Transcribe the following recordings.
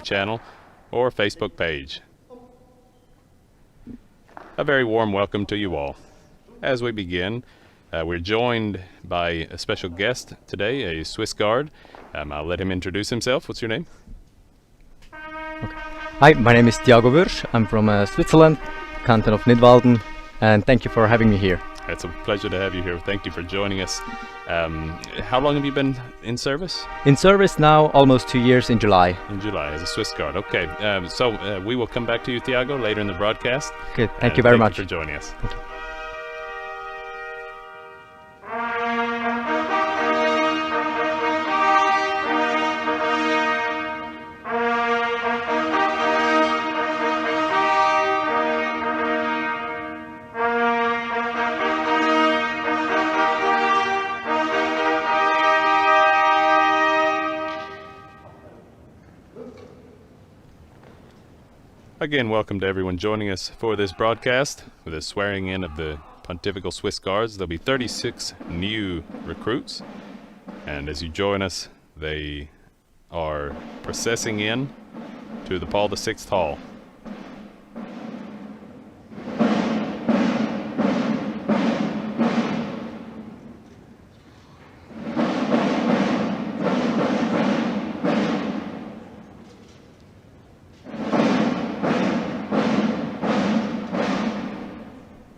channel or Facebook page. A very warm welcome to you all. As we begin, we're joined by a special guest today, a Swiss guard. I'll let him introduce himself. What's your name? Okay. Hi, my name is Thiago Wörsch. I'm from Switzerland, canton of Nidwalden, and thank you for having me here. It's a pleasure to have you here. Thank you for joining us. How long have you been in service? In service now, almost 2 years in July. In July, as a Swiss guard. Okay, so we will come back to you, Thiago, later in the broadcast. Okay, thank you very much. Thank you for joining us. Thank you. Again, welcome to everyone joining us for this broadcast, for the swearing in of the Pontifical Swiss Guards. There'll be 36 new recruits, and as you join us, they are processing in to the Paul VI Hall.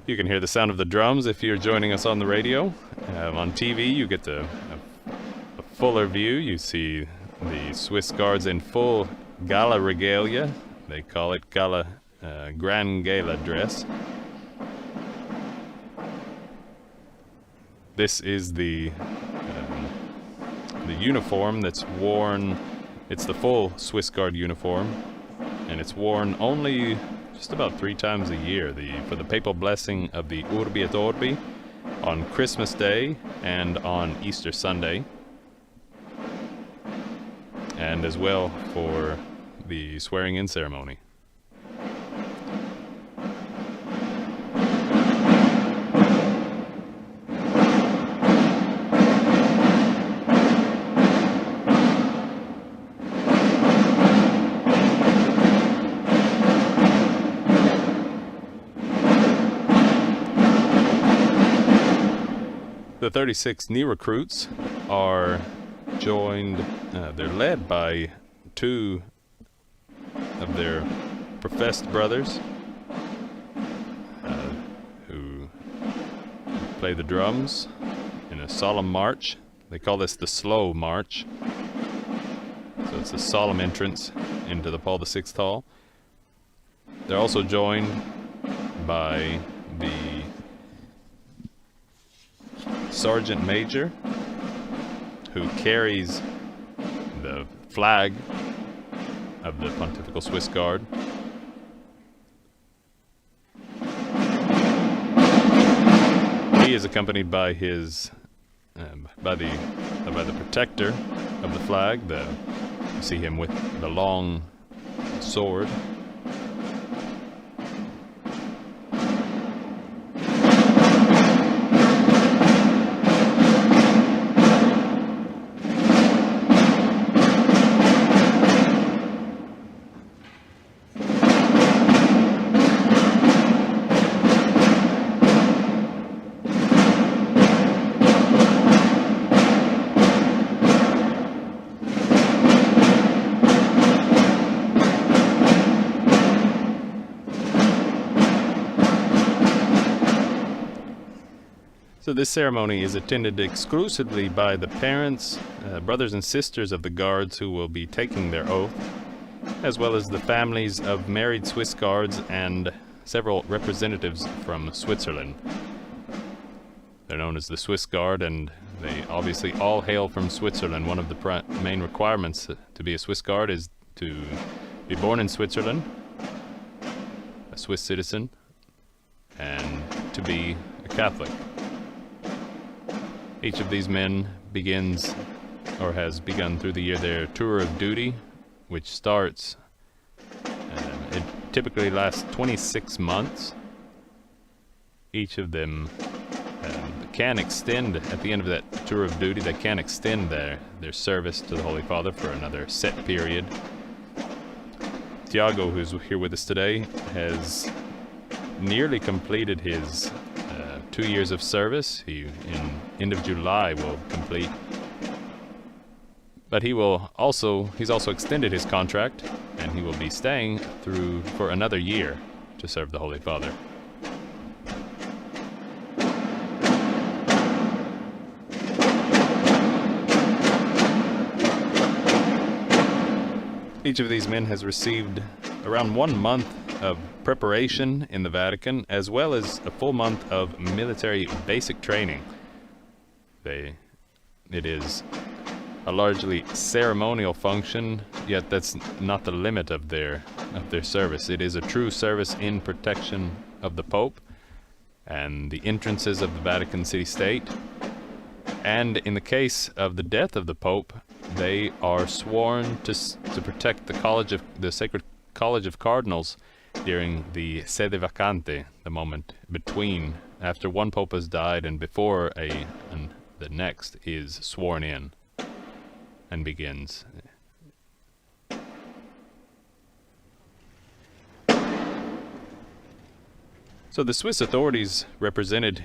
You can hear the sound of the drums if you're joining us on the radio. On TV, you get a fuller view. You see the Swiss Guards in full gala regalia. They call it gala, grand gala dress. This is the uniform that's worn. It's the full Swiss Guard uniform, and it's worn only just about 3 times a year, for the papal blessing of the Urbi et Orbi on Christmas Day and on Easter Sunday, and as well for the swearing-in ceremony. The 36 new recruits are joined, they're led by 2 of their professed brothers who play the drums in a solemn march. They call this the slow march. So it's a solemn entrance into the Paul VI Hall. They're also joined by the Sergeant Major, who carries the flag of the Pontifical Swiss Guard. He is accompanied by his by the protector of the flag. You see him with the long sword. So this ceremony is attended exclusively by the parents, brothers and sisters of the guards who will be taking their oath, as well as the families of married Swiss guards and several representatives from Switzerland. They're known as the Swiss Guard, and they obviously all hail from Switzerland. One of the main requirements to be a Swiss Guard is to be born in Switzerland, a Swiss citizen, and to be a Catholic. Each of these men begins, or has begun through the year, their tour of duty, which starts, it typically lasts 26 months. Each of them can extend, at the end of that tour of duty, they can extend their service to the Holy Father for another set period. Tiago, who's here with us today, has nearly completed his 2 years of service. He, in end of July, will complete. But he's also extended his contract, and he will be staying through for another year to serve the Holy Father. Each of these men has received around 1 month of preparation in the Vatican, as well as a full month of military basic training. It is a largely ceremonial function, yet that's not the limit of their service. It is a true service in protection of the Pope and the entrances of the Vatican city-state. And in the case of the death of the Pope, they are sworn to protect the Sacred College of Cardinals during the sede vacante, the moment between after one Pope has died and before the next is sworn in and begins. So the Swiss authorities representing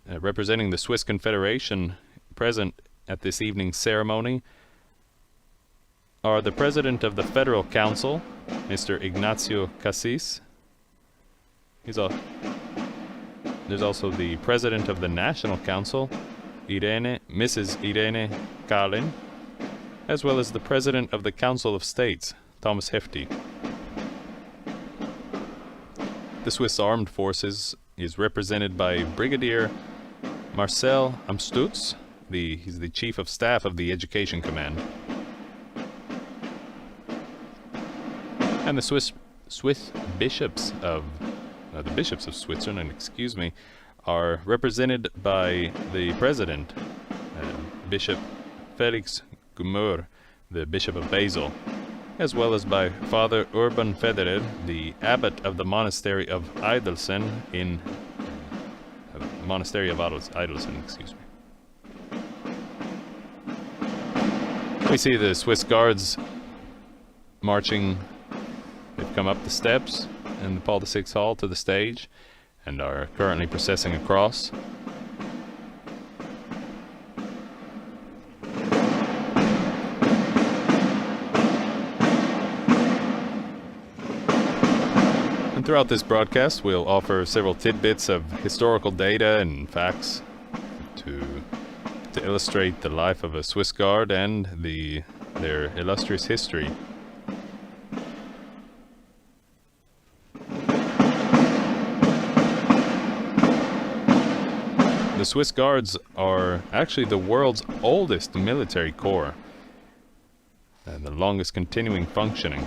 the Swiss Confederation present at this evening's ceremony are the President of the Federal Council, Mr. Ignacio Cassis. There's also the President of the National Council, Mrs. Irene Kalin, as well as the President of the Council of States, Thomas Hefti. The Swiss Armed Forces is represented by Brigadier Marcel Amstutz. He's the Chief of Staff of the Education Command. And the Swiss bishops of the bishops of Switzerland, are represented by the President, Bishop Felix Gummer, the Bishop of Basel, as well as by Father Urban Federer, the Abbot of the Monastery of Eidelsen We see the Swiss Guards marching. They've come up the steps in the Paul VI Hall to the stage and are currently processing across. And throughout this broadcast, we'll offer several tidbits of historical data and facts to illustrate the life of a Swiss Guard and their illustrious history. The Swiss Guards are actually the world's oldest military corps and the longest continuing functioning.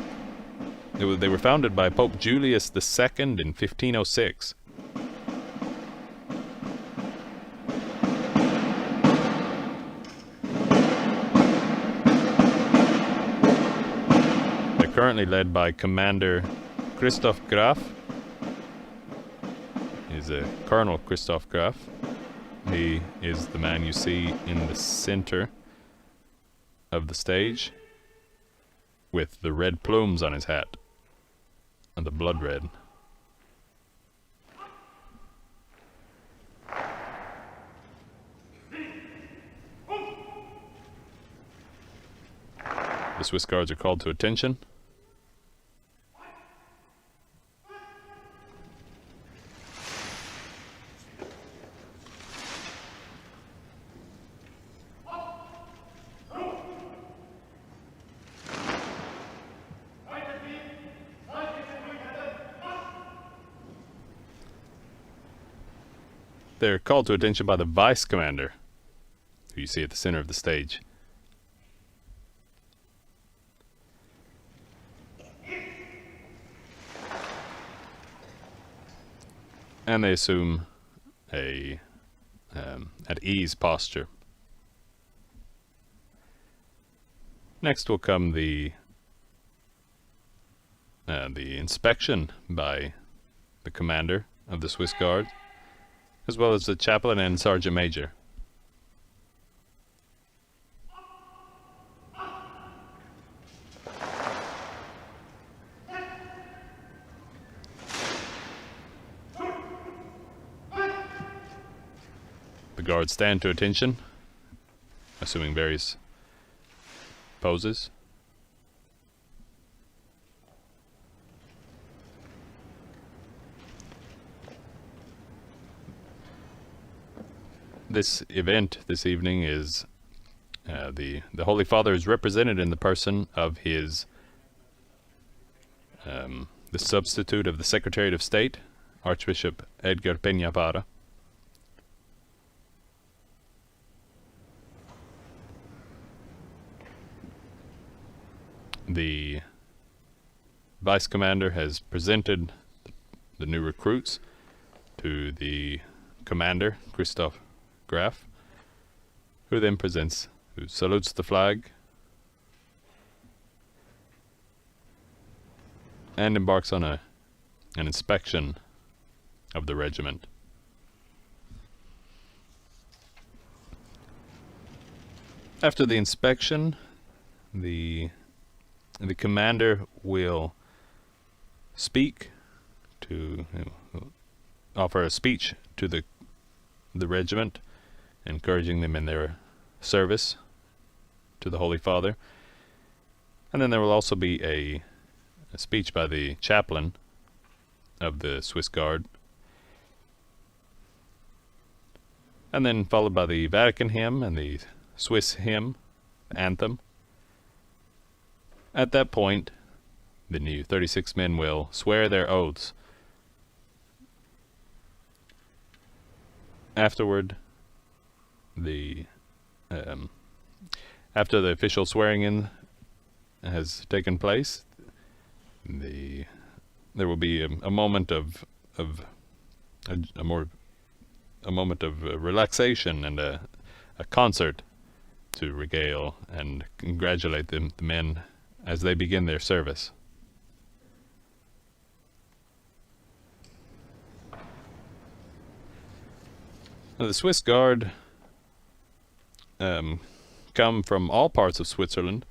They were founded by Pope Julius II in 1506. They're currently led by Commander Christoph Graf. He's a Colonel Christoph Graf. He is the man you see in the center of the stage with the red plumes on his hat and the blood red. The Swiss Guards are called to attention. They're called to attention by the vice commander, who you see at the center of the stage. And they assume a at ease posture. Next will come the inspection by the commander of the Swiss Guard, as well as the chaplain and sergeant major. The guards stand to attention, assuming various poses. This event this evening is the Holy Father is represented in the person of his the substitute of the Secretary of State, Archbishop Edgar Peña-Parra. The Vice Commander has presented the new recruits to the Commander, Christoph Graf, who then who salutes the flag and embarks on an inspection of the regiment. After the inspection, the commander will speak offer a speech to the regiment, encouraging them in their service to the Holy Father. And then there will also be a speech by the chaplain of the Swiss Guard, and then followed by the Vatican hymn and the Swiss hymn, anthem. At that point, the new 36 men will swear their oaths. Afterward, after the official swearing-in has taken place, there will be a moment of relaxation and a concert to regale and congratulate the men as they begin their service. Now, the Swiss Guard come from all parts of Switzerland.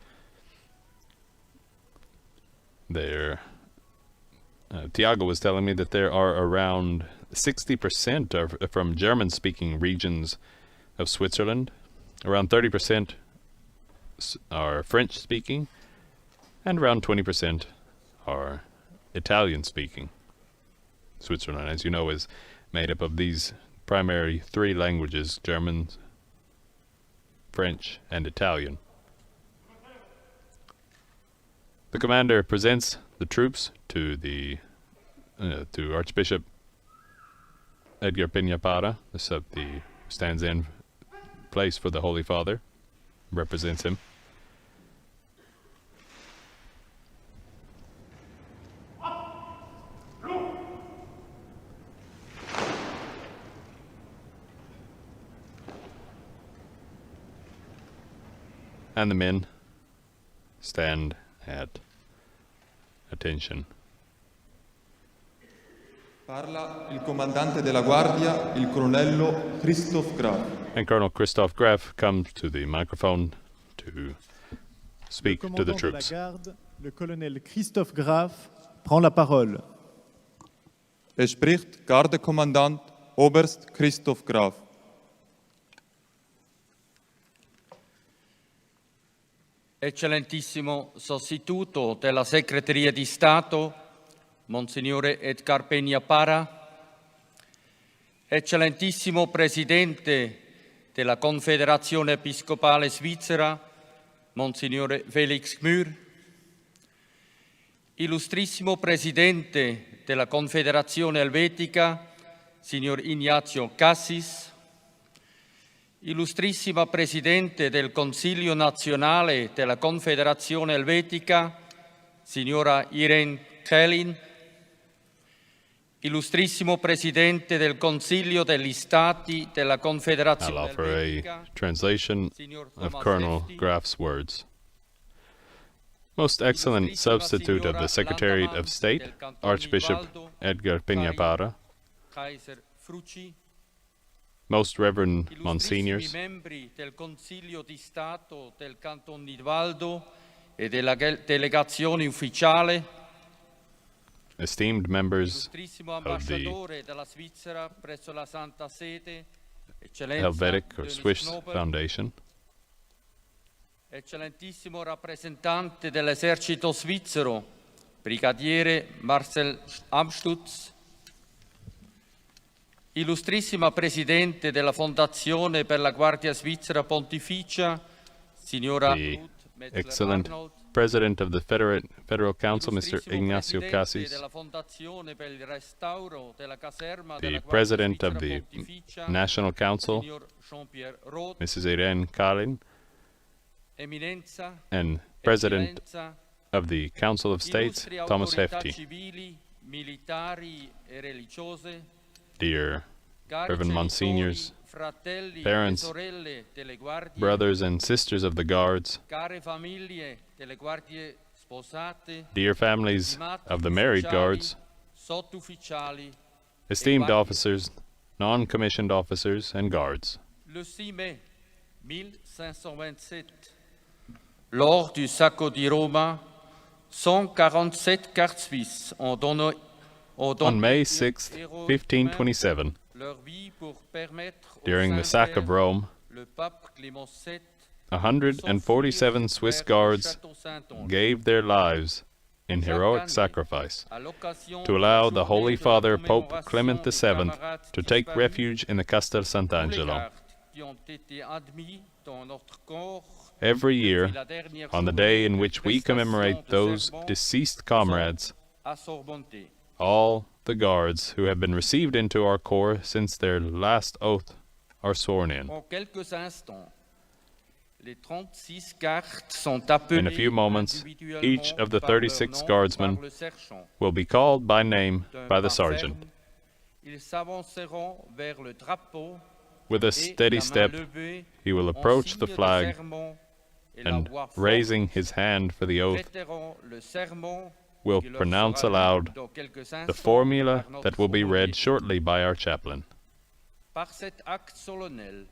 Tiago was telling me that there are around 60% from German-speaking regions of Switzerland. Around 30% are French-speaking, and around 20% are Italian-speaking. Switzerland, as you know, is made up of these primary three languages: German, French, and Italian. The commander presents the troops to to Archbishop Edgar Peña-Parra, who stands in place for the Holy Father, represents him. And the men stand at attention. Parla il comandante della guardia, il colonnello Christoph Graf. And Colonel Christoph Graf comes to the microphone to speak to the troops. Le commandant de la garde, le colonel Christoph Graf, prend la parole. Es spricht Gardekommandant Oberst Christoph Graf. Eccellentissimo sostituto della Segreteria di Stato, Monsignore Edgar Peña-Parra, Eccellentissimo Presidente della Confederazione Episcopale Svizzera, Monsignore Felix Gmür, Illustrissimo Presidente della Confederazione Elvetica, Signor Ignazio Cassis, Illustrissima Presidente del Consiglio Nazionale della Confederazione Elvetica, Signora Irene Kellin, Illustrissimo Presidente del Consiglio degli Stati della Confederazione I'll offer Elvetica, a translation of Colonel Graf's words. Most excellent substitute of the Secretary of State, Archbishop Edgar Peña-Parra, Kaiser Frucci, most reverend Illustrissimi Monsignors, membri del Consiglio di Stato del Canton Nidwaldo e della delegazione ufficiale, esteemed members Illustrissimo of the ambasciatore della Svizzera presso la Santa Sede, Helvetic or Swiss Foundation. Eccellentissimo rappresentante dell'esercito svizzero, brigadiere Marcel Amstutz, illustrissima presidente della Fondazione per la Guardia Svizzera Pontificia, signora The Ruth excellent Metzler-Arnold, President of the Federal Council, Mr. illustrissimo Ignacio presidente Cassis, della Fondazione per il restauro della caserma the della Guardia President of Svizzera the Pontificia, National Council, signor Jean-Pierre Roth, Mrs. Irene Kalin, Eminenza, and President Eccellenza, of the Council of States, illustri Thomas autorità Hefti. civili, militari e religiose, Dear cari Reverend genitori, Monsignors, fratelli parents, e sorelle delle guardie, brothers and sisters of the guards, care famiglie delle guardie sposate, dear families stimati of the married ufficiali, guards, sottufficiali, esteemed guardie. officers, non-commissioned officers, and guards. Le 6 mai 1527, lors du sacco di Roma, 147 cartes suisses ont donné On May 6, 1527, leur vie pour permettre au during the sack of Saint-Père, Rome, le pape Clément VII, 147 Swiss guards gave their lives in heroic sacrifice to allow the Holy Father Pope Clement VII to take refuge in the Castel Sant'Angelo. Every year, on the day in which we commemorate those deceased comrades, all the guards who have been received into our corps since their last oath are sworn in. In a few moments, each of the 36 guardsmen will be called by name by the sergeant. With a steady step, he will approach the flag and, raising his hand for the oath, will pronounce aloud the formula that will be read shortly by our chaplain. Par cet acte solennel,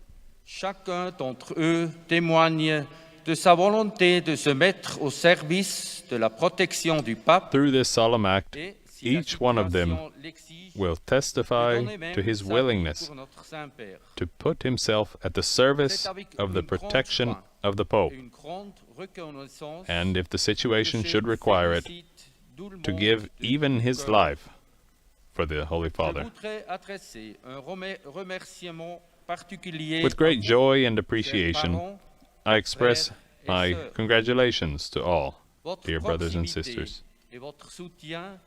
chacun d'entre eux témoigne de sa volonté de se mettre au service de la protection du pape. Through this solemn act, Et, si la each one of them situation l'exige, will de testify donner même to his sa vie willingness pour notre Saint-Père. to put himself at the service of the protection of the Pope, Une grande reconnaissance, and if the situation je should require it, félicite tout le to monde give de even tout his cœur. life for the Holy Je Father. voudrais adresser un remerciement particulier With à great vous, joy and chers appreciation, parents, I express frères et my sœurs. congratulations to all, Votre dear brothers and proximité sisters. et votre soutien,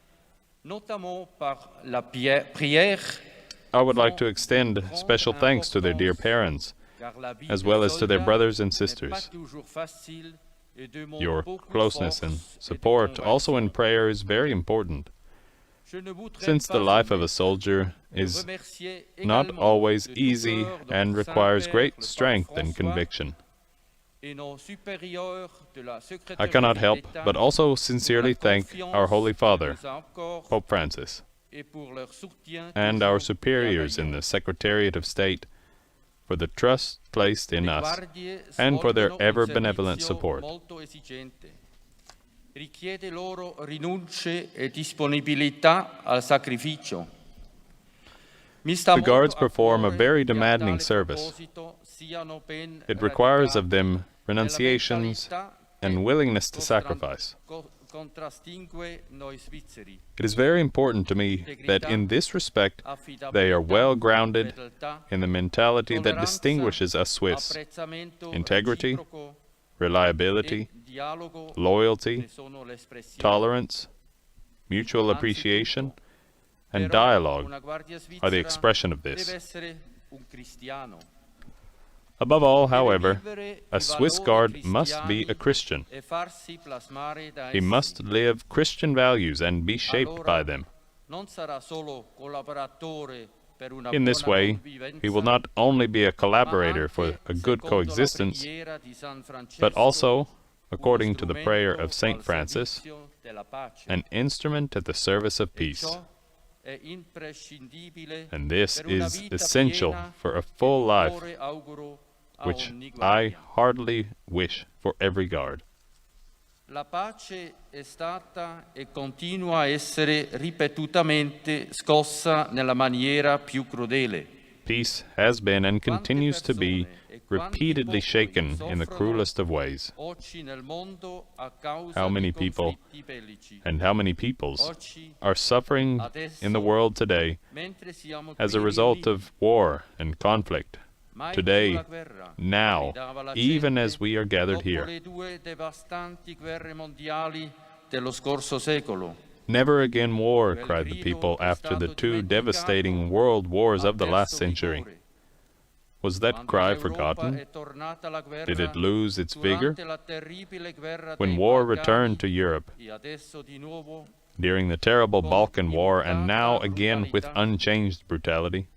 notamment par la prière, I would like to extend special thanks to their dear parents, car la vie as de well as to their soldat brothers and n'est pas sisters. toujours facile et demande Your beaucoup de closeness and force et de support, also in conviction. prayer, is very important, Je ne voudrais since the pas life of oublier a soldier de is remercier not également always de tout easy cœur and notre requires Saint-Père, great le pape strength and François, conviction. et nos supérieurs de la I Secrétaire cannot help d'État but also pour la sincerely thank confiance our Holy Father, qu'ils nous accordent Pope Francis, et pour leur soutien and our toujours superiors in bienveillant. the Secretariat of State for the trust placed in Le us guardie and for their svolgono un ever-benevolent servizio support. molto esigente. Richiede loro rinunce e disponibilità al sacrificio. Mi sta The molto guards a perform a cuore very che a demanding tale service. proposito siano ben It requires of radicati them nella renunciations mentalità and che willingness to sacrifice. contrastingue noi svizzeri. It is very important to me that in this respect they are well grounded Fedeltà, in the mentality that tolleranza, distinguishes us Swiss: apprezzamento integrity, reciproco reliability, e dialogo loyalty, ne sono l'espressione. tolerance, mutual appreciation, and Però dialogue una guardia are the svizzera expression of deve this. essere un cristiano. Above all, Deve however, vivere a i Swiss valori guard must be cristiani a Christian. e farsi plasmare da He essi. must live Christian values and be shaped by them. Non sarà solo collaboratore per una In this buona way, convivenza, he will not only be a ma collaborator for anche, a good secondo la coexistence, preghiera di San Francesco, but also, uno according to the prayer strumento of Saint al Francis, servizio della pace. an instrument at the service of E peace. ciò è imprescindibile And this per una is vita essential piena for a che full di life, cuore auguro a which ogni I guardia. heartily wish for every guard. La pace è stata e continua a essere ripetutamente scossa nella maniera più crudele. Peace has been and continues to be repeatedly shaken in the cruelest of ways. How many people and how many peoples are suffering in the world today as a result of war and conflict? Today, now, even as we are gathered here. Never again war, cried the people after the two devastating world wars of the last century. Was that cry forgotten? Did it lose its vigor? When war returned to Europe, during the terrible Balkan War, and now again with unchanged brutality?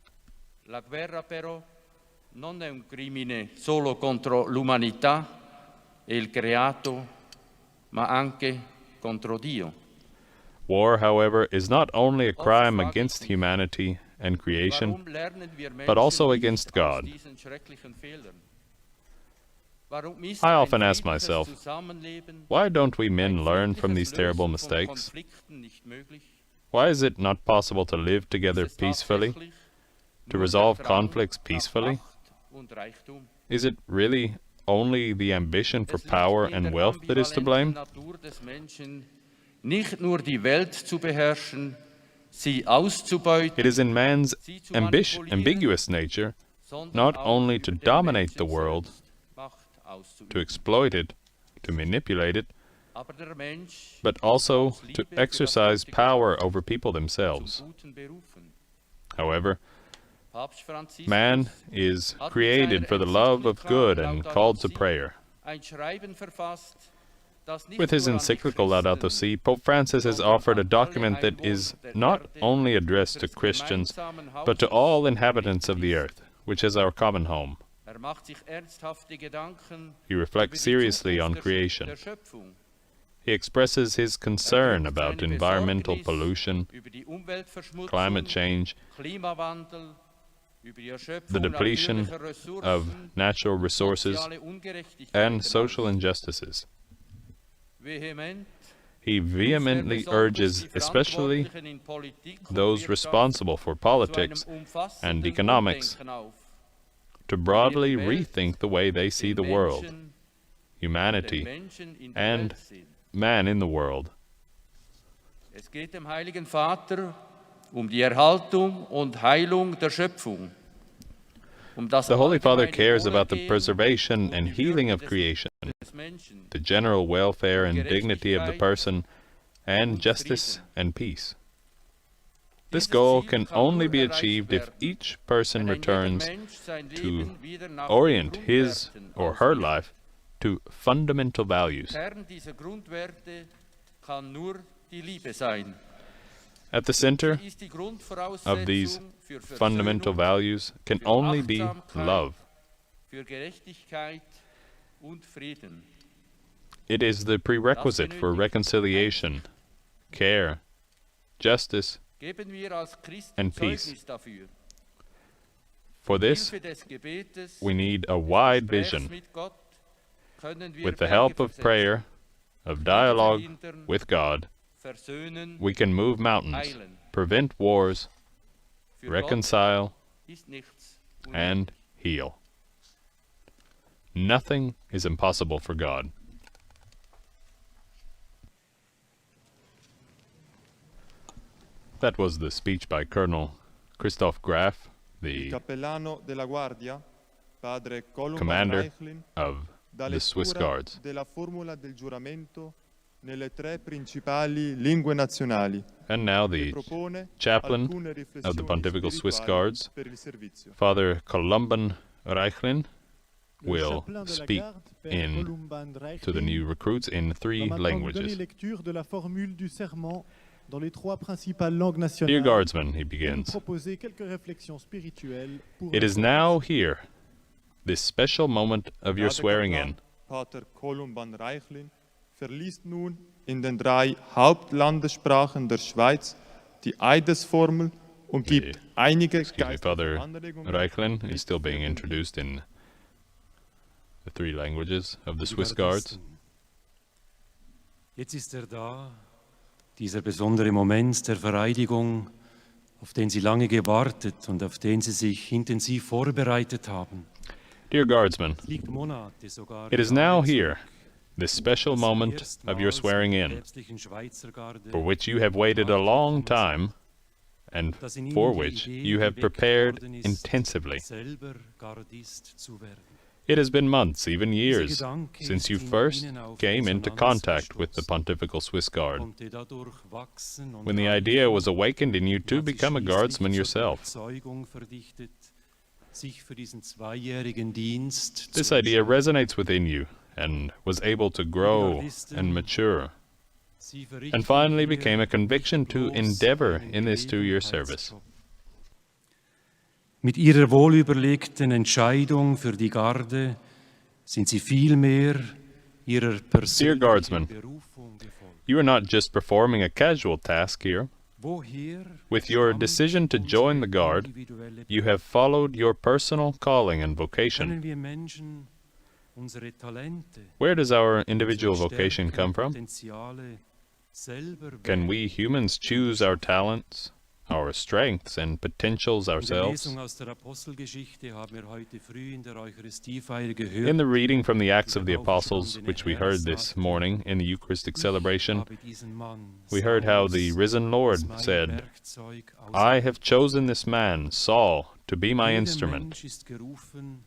La guerra però non è un crimine solo contro l'umanità e il creato, ma anche contro Dio. War, however, is not only a crime against humanity and creation, but also against God. I often ask myself, why don't we men learn from these terrible mistakes? Why is it not possible to live together peacefully, to resolve conflicts peacefully? Is it really only the ambition for power and wealth that is to blame? Nicht nur die Welt zu beherrschen, sie auszubeuten. It is in man's ambiguous nature not only to dominate the world, to exploit it, to manipulate it, but also to exercise power over people themselves. However, man is created for the love of good and called to prayer. With his encyclical Laudato Si, Pope Francis has offered a document that is not only addressed to Christians, but to all inhabitants of the earth, which is our common home. He reflects seriously on creation. He expresses his concern about environmental pollution, climate change, the depletion of natural resources, and social injustices. He vehemently urges especially those responsible for politics and economics to broadly rethink the way they see the world, humanity, and man in the world. Es geht dem Heiligen Vater die Erhaltung und Heilung der Schöpfung. The Holy Father cares about the preservation and healing of creation, the general welfare and dignity of the person, and justice and peace. This goal can only be achieved if each person returns to orient his or her life to fundamental values. At the center of these fundamental values can only be love. It is the prerequisite for reconciliation, care, justice, and peace. For this, we need a wide vision. With the help of prayer, of dialogue with God, we can move mountains, prevent wars, reconcile, and heal. Nothing is impossible for God. That was the speech by Colonel Christoph Graf, the commander of the Swiss Guards. And now the chaplain of the Pontifical Swiss Guards, Father Columban Reichlin, will speak to the new recruits in 3 languages. Dear Guardsmen, he begins, it is now here, this special moment of your swearing in. Verliest nun in den 3 Hauptlandessprachen der Schweiz die Eidesformel und gibt einige Father Reichlin is still being introduced in the 3 languages of the Swiss Guards. Jetzt ist da, dieser besondere Moment der Vereidigung auf den Sie lange gewartet und auf den Sie sich intensiv vorbereitet haben. Dear guardsmen, Liegt Monate, sogar it is now here, this special moment of your swearing in, päpstlichen Schweizer Garde, for which you have waited a long time and for which you have prepared intensively. selber Gardist zu werden. It has been months, even years, since you first came into contact with the Pontifical Swiss Guard, Konnte dadurch wachsen und when the idea was awakened in you to become a guardsman yourself. Überzeugung verdichtet, sich für diesen zweijährigen Dienst This zu idea entscheiden. resonates within you and was able to grow and mature, Sie verrichten and finally hier became a conviction to groß endeavor einen in this 2-year service. Gelegenheitsjob. Mit Ihrer wohlüberlegten Entscheidung für die Garde sind Sie vielmehr Ihrer persönlichen Guardsmen, Berufung gefolgt. You are not just performing a casual task here. Woher With your stammt decision to join the Guard, individuelle you have followed your personal calling and vocation. Können wir Menschen unsere Talente, Where does our individual unsere vocation Stärken come und from? Potenziale selber Can wählen? we humans choose our talents, our strengths and potentials In der ourselves? Lesung aus der Apostelgeschichte haben wir heute früh in der Eucharistiefeier gehört. In the reading from the Acts of the Apostles, which we heard this morning in the Eucharistic celebration, Ich habe diesen Mann, we heard how the Saulus, risen Lord als mein said, Werkzeug I have chosen this man, Saul, to be my Jeder instrument. Mensch ist gerufen,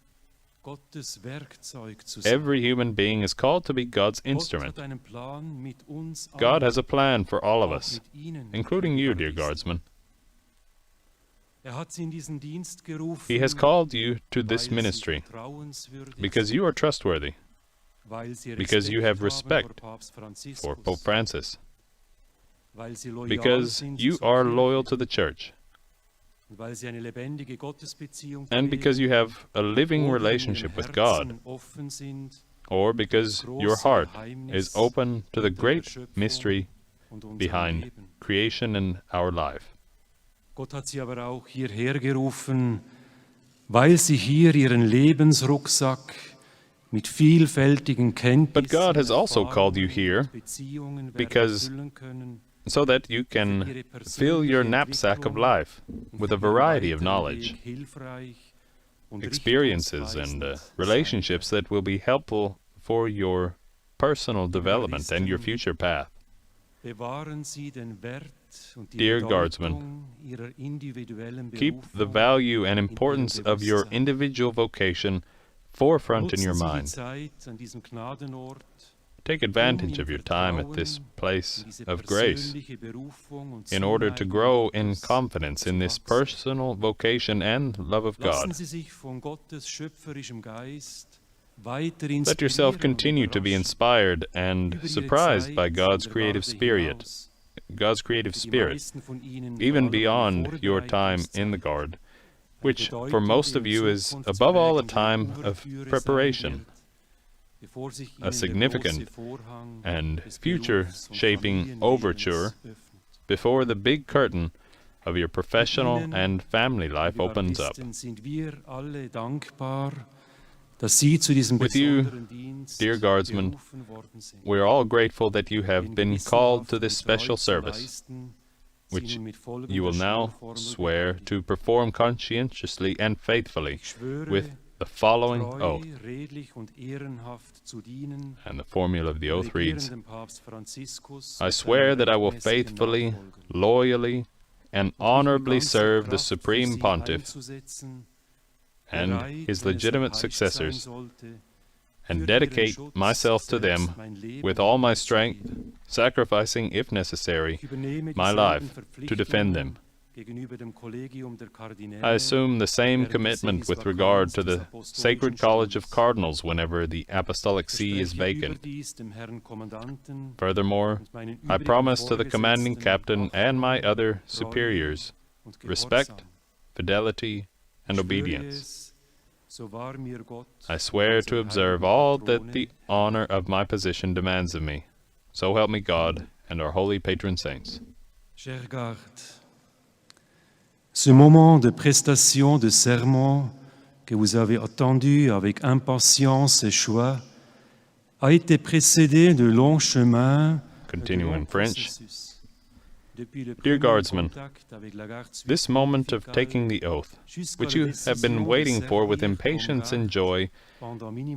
Gottes Werkzeug zu sein. Every human being is called to be God's Gott instrument. hat einen Plan mit uns God allen, has a plan for all of auch us, mit Ihnen, including you, dear Gardisten. guardsmen. Er hat Sie in diesen Dienst gerufen, He has called you to weil this Sie ministry vertrauenswürdig because you are trustworthy, sind, weil Sie because you have Respekt respect haben vor Papst Franziskus, for Pope Francis, weil Sie loyal because sind you zur are Kirche loyal to the Church, und weil Sie eine lebendige Gottesbeziehung and because pflegen you have a living oder in relationship Ihrem with God, Herzen offen sind or because your heart is open to the great mystery und unserem behind Leben. creation and our life. Gott hat Sie aber auch hierher gerufen, weil Sie hier Ihren Lebensrucksack mit vielfältigen Kenntnissen, But God has also called you here und Beziehungen werden because erfüllen können, so that you can fill your knapsack of life und with a für Ihren variety of weiteren knowledge, Weg hilfreich und experiences, and richtungsweisend relationships that will be helpful for your personal development and your future path. Bewahren Sie den Wert und die Dear Bedeutung guardsmen, Ihrer individuellen Keep the Berufung value and importance of your Bewusstsein. individual vocation forefront in your Nutzen Sie die mind. Zeit an diesem Gnadenort, Take advantage of your time at this place in diese of grace persönliche Berufung und in order to Zuneigung grow in Gottes confidence in zu this wachsen. personal vocation and love of Lassen God. Sie sich von Gottes schöpferischem Geist weiter Let yourself inspirieren und continue to be überraschen inspired and über Ihre surprised by Zeit God's in der creative Garde spirit, hinaus. God's creative Für die spirit, meisten von Ihnen vor even allem beyond eine your time in the Vorbereitungszeit, Guard, eine which for bedeutende most of in you is Zukunft above all a prägende time of Ouvertüre sein preparation, wird, bevor sich a Ihnen der significant große Vorhang and des future Berufs- und shaping Familienlebens overture öffnet. before the big curtain of your professional Ihnen, and family life Liebe opens up. Gardisten, sind wir alle dankbar, dass Sie zu diesem With you, besonderen Dienst dear guardsmen, berufen worden sind. We are all grateful that you have Den been called to this gewissenhaften special Treu zu service, leisten, which Sie nun mit folgender you will now Schwurformel swear begleiten. to perform conscientiously and faithfully Ich schwöre, with the following treu, oath. redlich und ehrenhaft zu dienen, And the formula of the oath reads, regierendem Papst Franziskus I mit swear seinem that I will rechtmäßigen faithfully, Nachfolgen loyally, and und mich mit honorably ganzer serve the Kraft für Supreme Sie Pontiff einzusetzen, and bereit, his wenn es legitimate erheischt sein successors, sollte, and für dedicate ihren Schutz myself to them selbst mein Leben with all my strength, hinzugeben. sacrificing, if necessary, Ich übernehme my dieselben life to defend them. Verpflichtungen gegenüber dem Kollegium der Kardinäle, I assume the same während commitment des with Sees regard Vakants to des the Apostolischen Sacred College of Stammes. Cardinals whenever the Apostolic See is Verspreche vacant. überdies dem Herrn Kommandanten Furthermore, und meinen I übrigen promise to the commanding Vorgesetzten captain and my Achtung, other Treue superiors und respect, Gehorsam. fidelity, and Ich schwöre obedience. es, so wahr mir Gott I swear und to unsere observe heiligen all that Patrone, the honor of my position demands of me. So help me God and our holy patron saints. Cher garde, ce moment de prestation de serment que vous avez attendu avec impatience et choix a été précédé de longs chemins, Continue in French. Dear Guardsmen, this moment of taking the oath, which you have been waiting for with impatience and joy,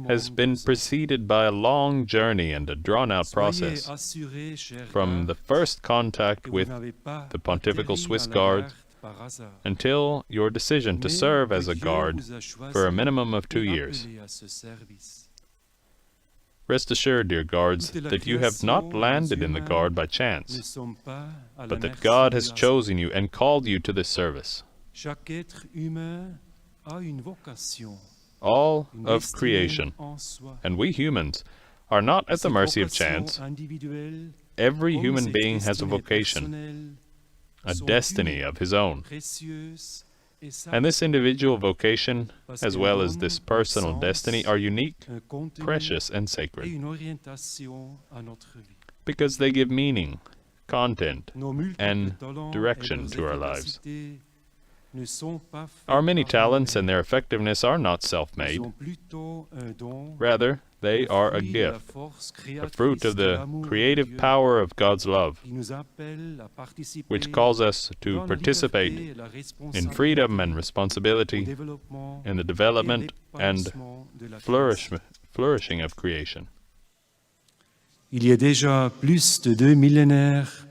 has been preceded by a long journey and a drawn-out process. From the first contact with the Pontifical Swiss Guards until your decision to serve as a guard for a minimum of 2 years. Rest assured, dear guards, that you have not landed in the Guard by chance, but that God has chosen you and called you to this service. All of creation, and we humans, are not at the mercy of chance. Every human being has a vocation, a destiny of his own. And this individual vocation, as well as this personal destiny, are unique, precious, and sacred, because they give meaning, content, and direction to our lives. Our many talents and their effectiveness are not self-made. Rather, they are a gift, a fruit of the creative power of God's love, which calls us to participate in freedom and responsibility in the development and flourishing of creation. Il y a déjà plus de 2 millénaires,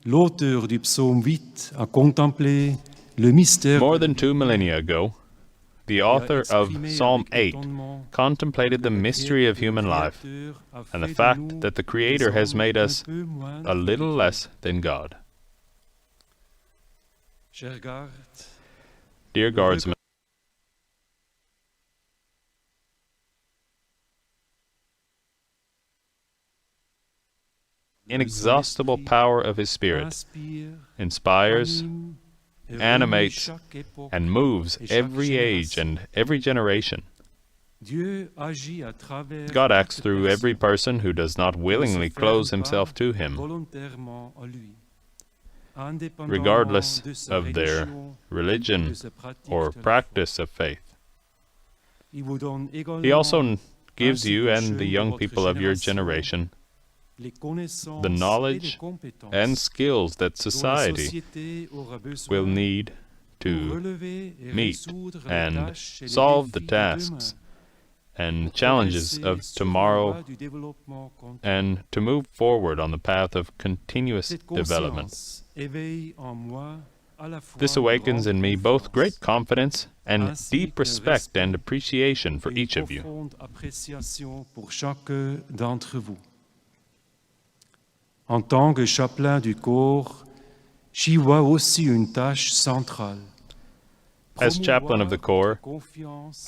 l'auteur du psaume 8 a contemplé le mystère. More than 2 millennia ago, the author of Psalm 8 contemplated the mystery of human life and the fact that the Creator has made us a little less than God. Dear Guardsmen, inexhaustible power of His Spirit inspires, animates, and moves every age and every generation. God acts through every person who does not willingly close himself to Him, regardless of their religion or practice of faith. He also gives you and the young people of your generation the knowledge and skills that society will need to meet and solve the tasks and challenges of tomorrow, and to move forward on the path of continuous development. This awakens in me both great confidence and deep respect and appreciation for each of you. En tant que chapelain du corps, j'y vois aussi une tâche centrale. As chaplain of the corps,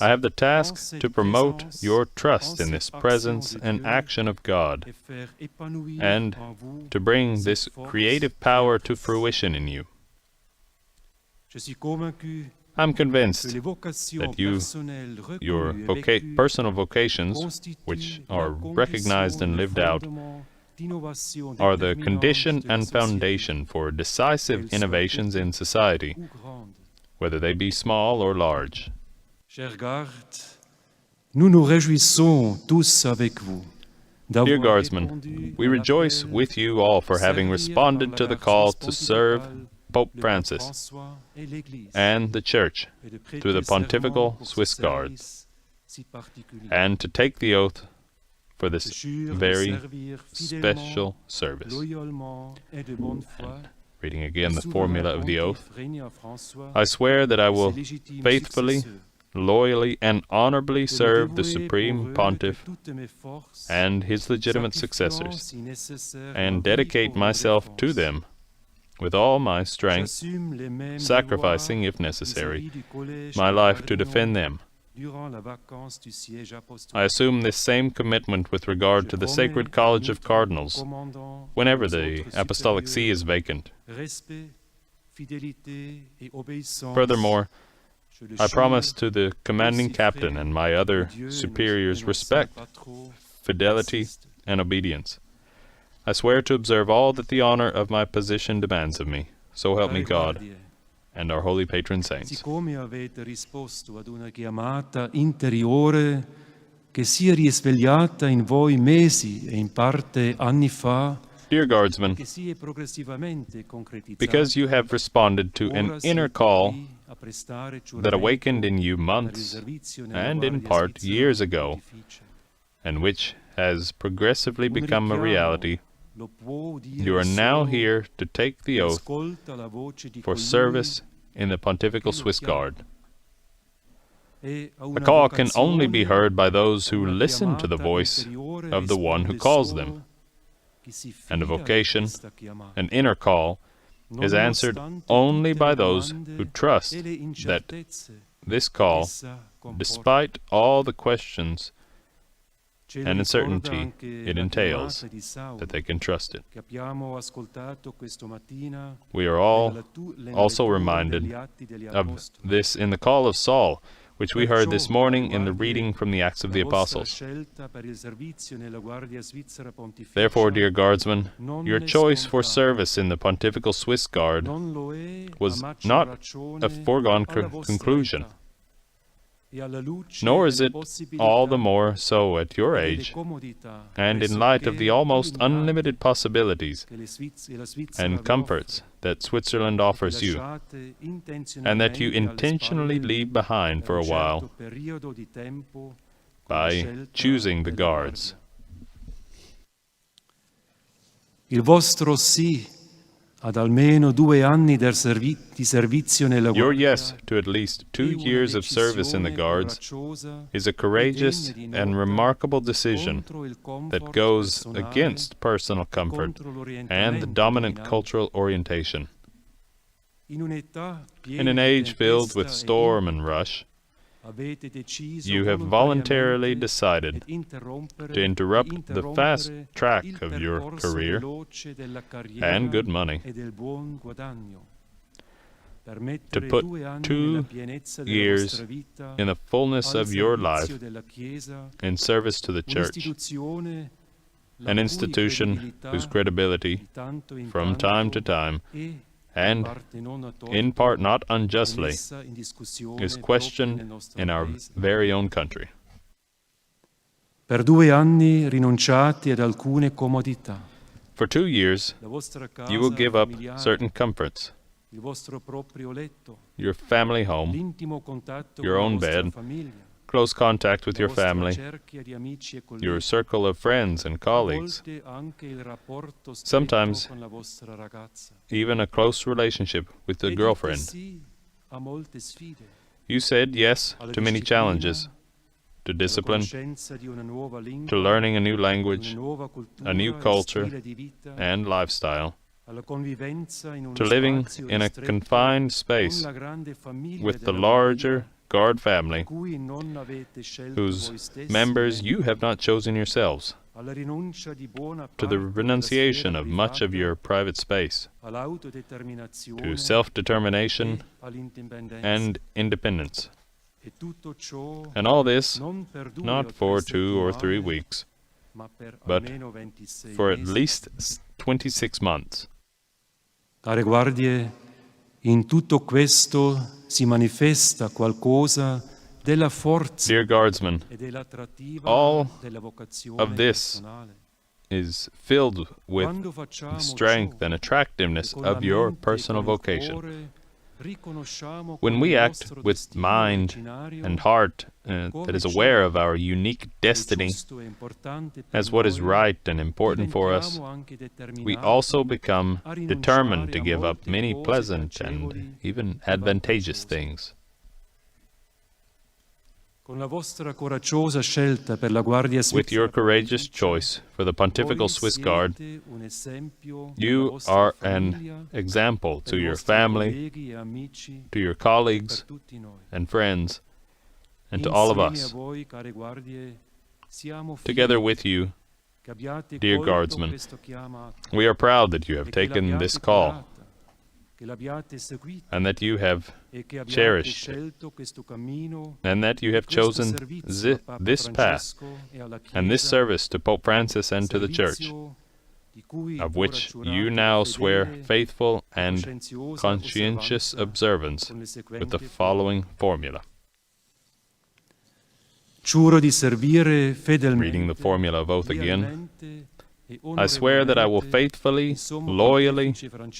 I have the task to promote your trust in this presence and action of God, and to bring this creative power to fruition in you. I'm convinced that your personal vocations, which are recognized and lived out, are the condition and foundation for decisive innovations in society, whether they be small or large. Chers gardes, nous nous réjouissons tous avec vous. Dear Guardsmen, we rejoice with you all for having responded to the call to serve Pope Francis and the Church through the Pontifical Swiss Guards, and to take the oath for this very special service. And reading again the formula of the oath, I swear that I will faithfully, loyally, and honorably serve the Supreme Pontiff and his legitimate successors, and dedicate myself to them with all my strength, sacrificing, if necessary, my life to defend them. I assume this same commitment with regard to the Sacred College of Cardinals whenever the Apostolic See is vacant. Furthermore, I promise to the commanding captain and my other superiors respect, fidelity, and obedience. I swear to observe all that the honor of my position demands of me. So help me God and our holy patron saints. Siccome avete risposto ad una chiamata interiore che si è risvegliata in voi mesi e in parte anni fa, Dear Guardsmen, because you have responded to an inner call that awakened in you months, and in part years ago, and which has progressively become a reality, you are now here to take the oath for service in the Pontifical Swiss Guard. A call can only be heard by those who listen to the voice of the one who calls them, and a vocation, an inner call, is answered only by those who trust that this call, despite all the questions and uncertainty it entails, that they can trust it. We are all also reminded of this in the call of Saul, which we heard this morning in the reading from the Acts of the Apostles. Therefore, dear Guardsmen, your choice for service in the Pontifical Swiss Guard was not a foregone conclusion, nor is it all the more so at your age, and in light of the almost unlimited possibilities and comforts that Switzerland offers you, and that you intentionally leave behind for a while by choosing the Guards. Il vostro sì ad almeno 2 anni di servizio nella Your Guardia yes to at least 2 years of service in the Guards is a courageous and remarkable decision that goes against personal comfort and the dominant cultural orientation. In an age filled with storm and rush, you have voluntarily decided to interrupt the fast track of your career and good money to put 2 years in the fullness of your life in service to the Church, an institution whose credibility, from time to time, and in part not unjustly, is questioned in our very own country. Per 2 anni rinunciate ad alcune comodità. For 2 years, you will give up certain comforts, Il vostro proprio letto, your family home, l'intimo contatto your con own la vostra bed, famiglia, close contact with your la vostra family, cerchia di amici e colleghi, your circle of friends and a colleagues, volte anche il rapporto stretto Sometimes con la vostra ragazza. even a close relationship with a E dite girlfriend. sì a molte sfide, You said yes alla to many disciplina, challenges, to alla discipline, conoscenza di una nuova lingua, to learning a new una language, nuova cultura a new e culture, stile di vita, and lifestyle, alla convivenza in uno to living spazio in a ristretto confined con space la grande famiglia with the della larger guard famiglia, family, cui non avete scelto whose voi stessi, members you have not chosen yourselves, alla rinuncia di buona to the parte della renunciation sfera of much of privata, your private space, all'autodeterminazione to self-determination e all'indipendenza. and independence. E tutto ciò And all this, non per 2 o not 3 for 2 or 3 settimane, weeks, ma per but almeno 26 for at mesi. least 26 months. Care guardie, in tutto questo si manifesta qualcosa della forza Dear Guardsmen, e dell'attrattiva all della vocazione of this personale. is filled with Quando facciamo strength ciò and attractiveness con la of your mente e personal col vocation. cuore, riconosciamo When come we il act nostro with destino mind originario and heart that is aware of our unique destiny giusto e importante per as what is noi, right and important for us, diventiamo anche we determinati also become a rinunciare determined to a give up molte many cose pleasant piacevoli and even e advantageous vantaggiose. things. Con la vostra coraggiosa scelta per la Guardia With your Svizzera courageous Pontificia, choice for the Pontifical voi Swiss Guard, siete un esempio della you vostra are famiglia, an example per to i your vostri family, colleghi e amici, to your per colleagues tutti noi. and friends, and to all of Insieme a us. voi, care guardie, siamo fieri Together with you, che abbiate dear colto Guardsmen, questo chiamato we are proud that you e have che taken l'abbiate this call curata, che l'abbiate seguito and that you have e che abbiate cherished it, scelto questo cammino and that you have questo chosen servizio a Papa this path Francesco e alla and this Chiesa, service to Pope Francis and to the Church, servizio di cui of ora which giurate you now fedele swear faithful e and coscienziosa conscientious osservanza observance con le with the seguenti following formula. Giuro di servire Reading the fedelmente, formula of oath again. lealmente I swear that I will faithfully, loyally,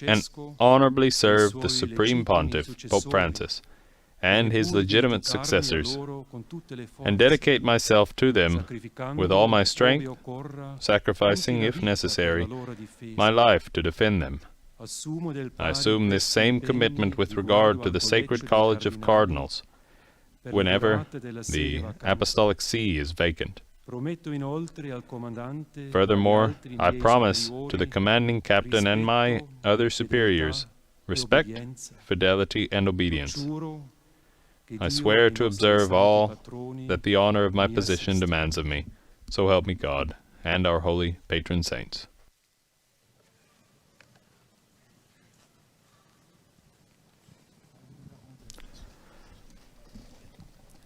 and honorably serve the Supreme Pontiff, Pope Francis, and his legitimate successors, and dedicate myself to them with all my strength, sacrificing, if necessary, my life to defend them. I assume this same commitment with regard to the Sacred College of Cardinals, whenever the Apostolic See is vacant. Furthermore, I promise to the commanding captain and my other superiors respect, fidelity, and obedience. I swear to observe all that the honor of my position demands of me. So help me God and our holy patron saints.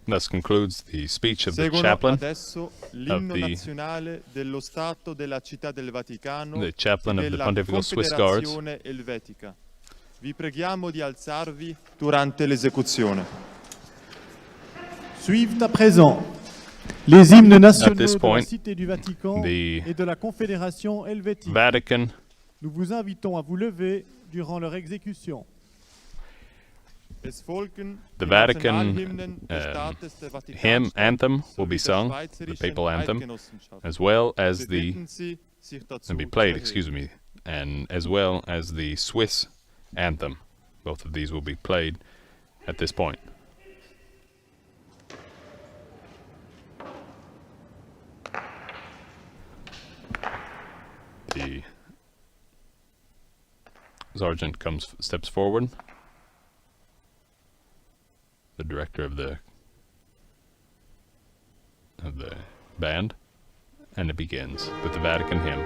Thus concludes the speech of the chaplain adesso l'inno nazionale dello Stato della Città del Vaticano the chaplain e of the della Pontifical Swiss Guards. Confederazione Elvetica. Vi preghiamo di alzarvi durante l'esecuzione. Suivent à présent les hymnes nationaux this de la point, Cité du Vatican the et de la Confédération helvétique. Vatican, Nous vous invitons à vous lever durant leur exécution. Es folgen the die Vatican Nationalhymnen des Staates der hymn Vatikanstadt anthem will be sowie der sung, the Schweizerischen papal anthem, Eidgenossenschaft. as well as Wir the bitten Sie, sich dazu and be zu played, erheben. excuse me, and as well as the Swiss anthem. Both of these will be played at this point. The sergeant steps forward. The director of the band, and it begins with the Vatican hymn.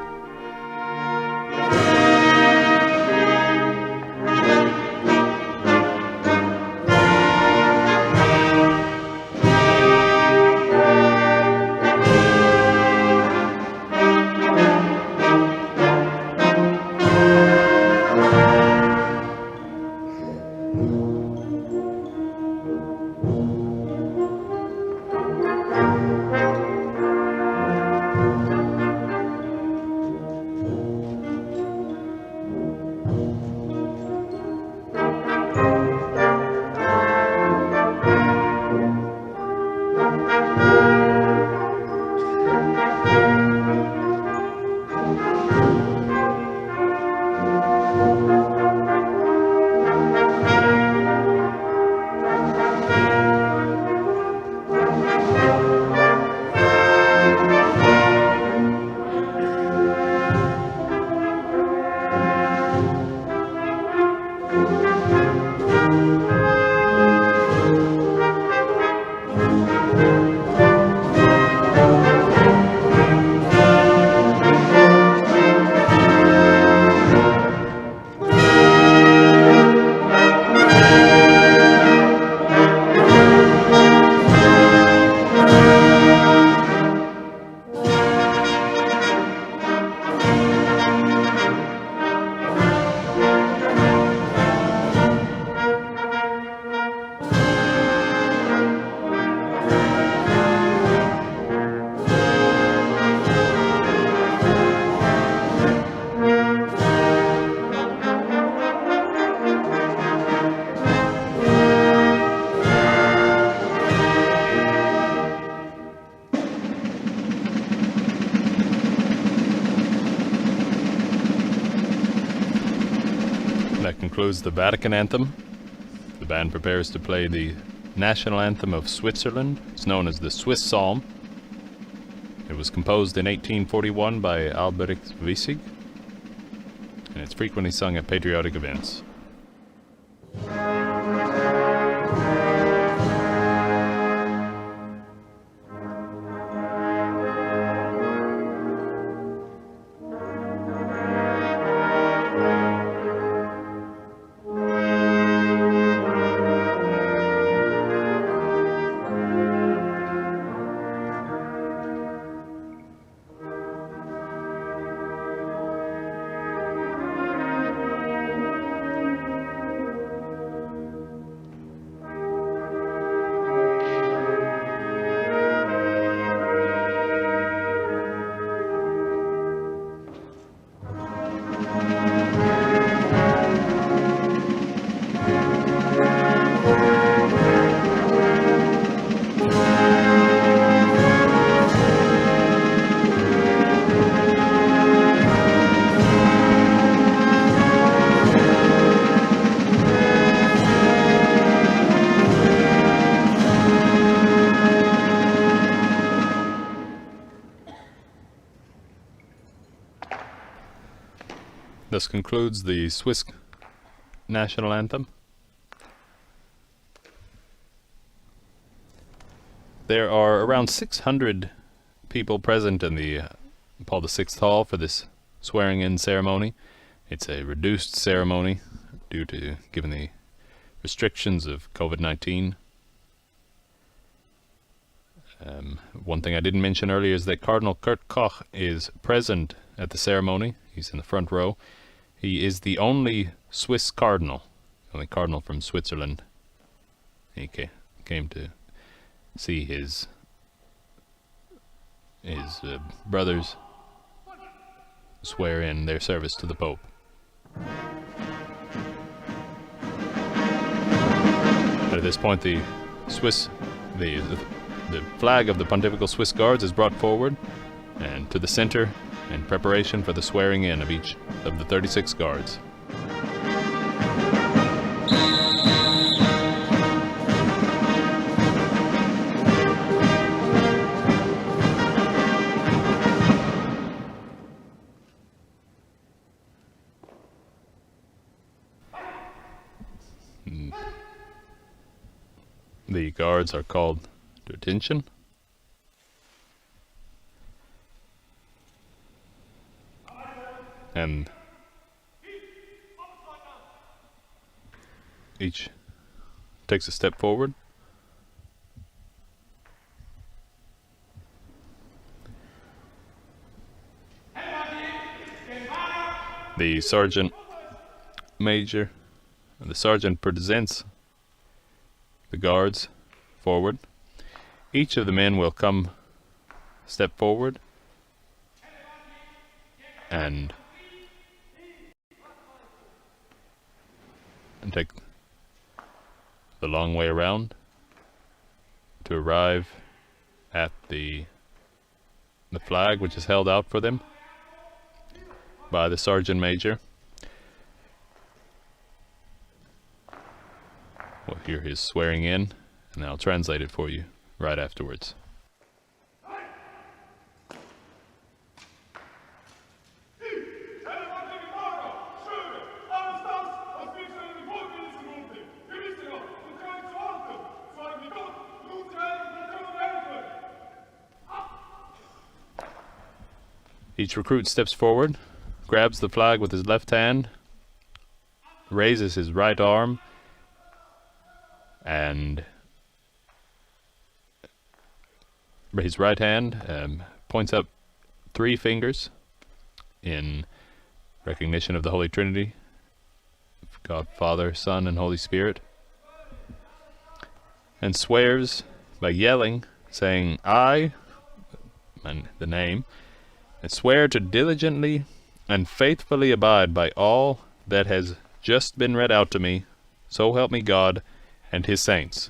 That concludes the Vatican anthem. The band prepares to play the national anthem of Switzerland. It's known as the Swiss Psalm. It was composed in 1841 by Albrecht Wissig, and it's frequently sung at patriotic events. Thus concludes the Swiss national anthem. There are around 600 people present in the Paul VI Hall for this swearing-in ceremony. It's a reduced ceremony due to, given the restrictions of COVID-19. One thing I didn't mention earlier is that Cardinal Kurt Koch is present at the ceremony. He's in the front row. He is the only Swiss cardinal, only cardinal from Switzerland. He came to see his brothers swear in their service to the Pope. But at this point, the flag of the Pontifical Swiss Guards is brought forward and to the center in preparation for the swearing in of each of the 36 guards. The guards are called to attention. And each takes a step forward. The sergeant major, the sergeant presents the guards forward. Each of the men will step forward and take the long way around to arrive at the flag, which is held out for them by the sergeant major. We'll hear his swearing in, and I'll translate it for you right afterwards. Each recruit steps forward, grabs the flag with his left hand, raises his right arm, and his right hand points up 3 fingers in recognition of the Holy Trinity, God, Father, Son, and Holy Spirit, and swears by yelling, saying, "I," and the name, and swear to diligently and faithfully abide by all that has just been read out to me, so help me God and his saints.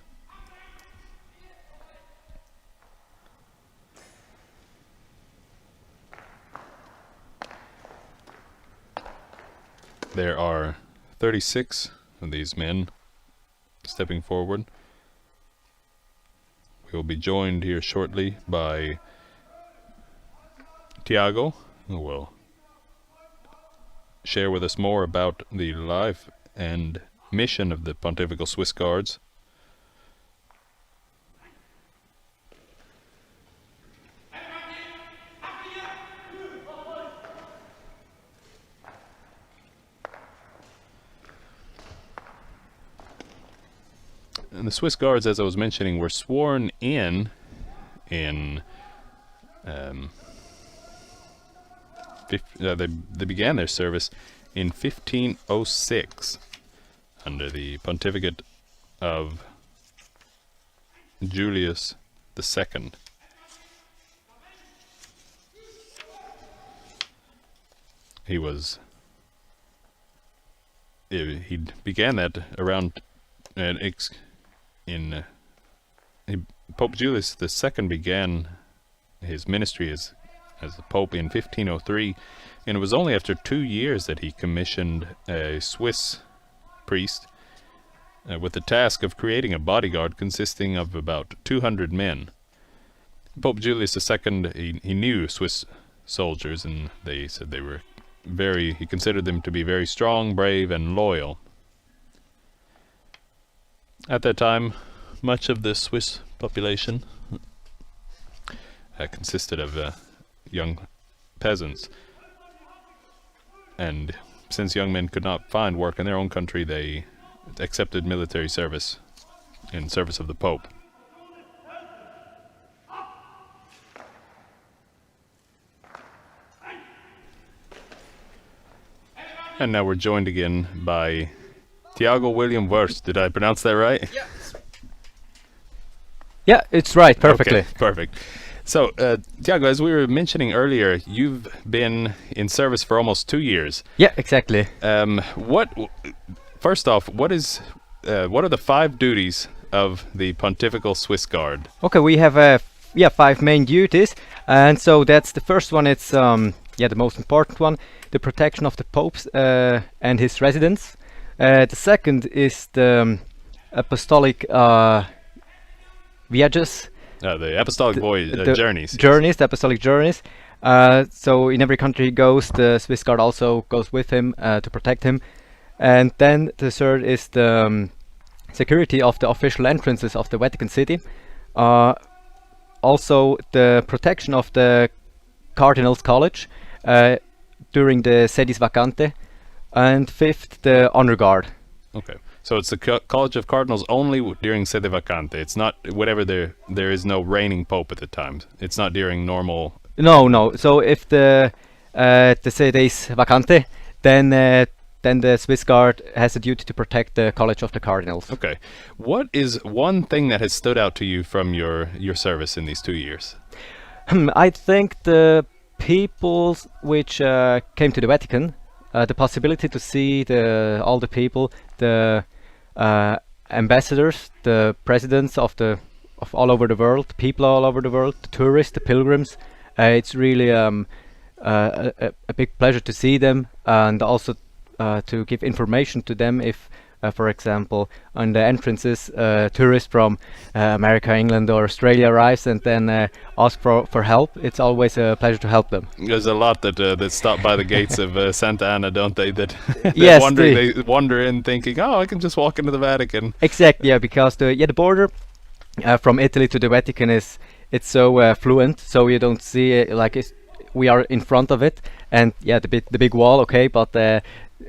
There are 36 of these men stepping forward. We will be joined here shortly by Tiago, who will share with us more about the life and mission of the Pontifical Swiss Guards. And the Swiss Guards, as I was mentioning, were sworn in they began their service in 1506 under the pontificate of Julius II. He began that around Pope Julius II began his ministry as the Pope in 1503, and it was only after 2 years that he commissioned a Swiss priest with the task of creating a bodyguard consisting of about 200 men. Pope Julius II, he knew Swiss soldiers, and they said they were he considered them to be very strong, brave, and loyal. At that time, much of the Swiss population consisted of young peasants. And since young men could not find work in their own country, they accepted military service in service of the Pope. And now we're joined again by Tiago William Wurst. Did I pronounce that right? Yeah, it's right, perfectly. Okay, perfect. So, Tiago, as we were mentioning earlier, you've been in service for almost 2 years. Yeah, exactly. First off, what are the 5 duties of the Pontifical Swiss Guard? Okay, we have 5 main duties, and so that's the first one. It's the most important one, the protection of the popes and his residence. The second is the apostolic viages. The apostolic journeys. The apostolic journeys. So in every country he goes, the Swiss Guard also goes with him to protect him. And then the third is the security of the official entrances of the Vatican City. Also the protection of the Cardinals College during the sedis vacante. And fifth, the honor guard. Okay. So it's the College of Cardinals only during sede vacante. It's not whatever there is no reigning pope at the time. It's not during normal. No. So if the sede is vacante, then the Swiss Guard has a duty to protect the College of the Cardinals. Okay. What is one thing that has stood out to you from your service in these 2 years? I think the people which came to the Vatican, the possibility to see all the people, the ambassadors, the presidents of all over the world, people all over the world, the tourists, the pilgrims. It's really a big pleasure to see them, and also to give information to them if, for example, on the entrances, tourists from America, England or Australia arrives and then ask for help. It's always a pleasure to help them. There's a lot that stop by the gates of Santa Anna, don't they? That yes, they wander in thinking, oh, I can just walk into the Vatican. Exactly, yeah, because the border from Italy to the Vatican it's so fluent, so you don't see we are in front of it, and the big wall, okay, but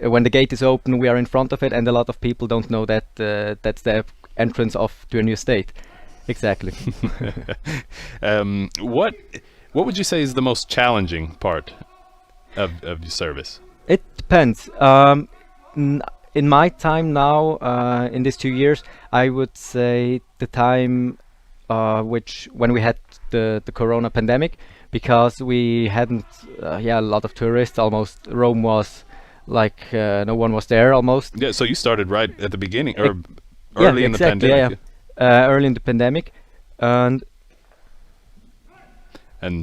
when the gate is open, we are in front of it, and a lot of people don't know that that's the entrance to a new state. Exactly. What would you say is the most challenging part of your service? It depends. In my time now, in these 2 years, I would say the time when we had the Corona pandemic, because we hadn't a lot of tourists. Almost Rome was like no one was there almost. Yeah, so you started right at the beginning, or early in the pandemic. Early in the pandemic, and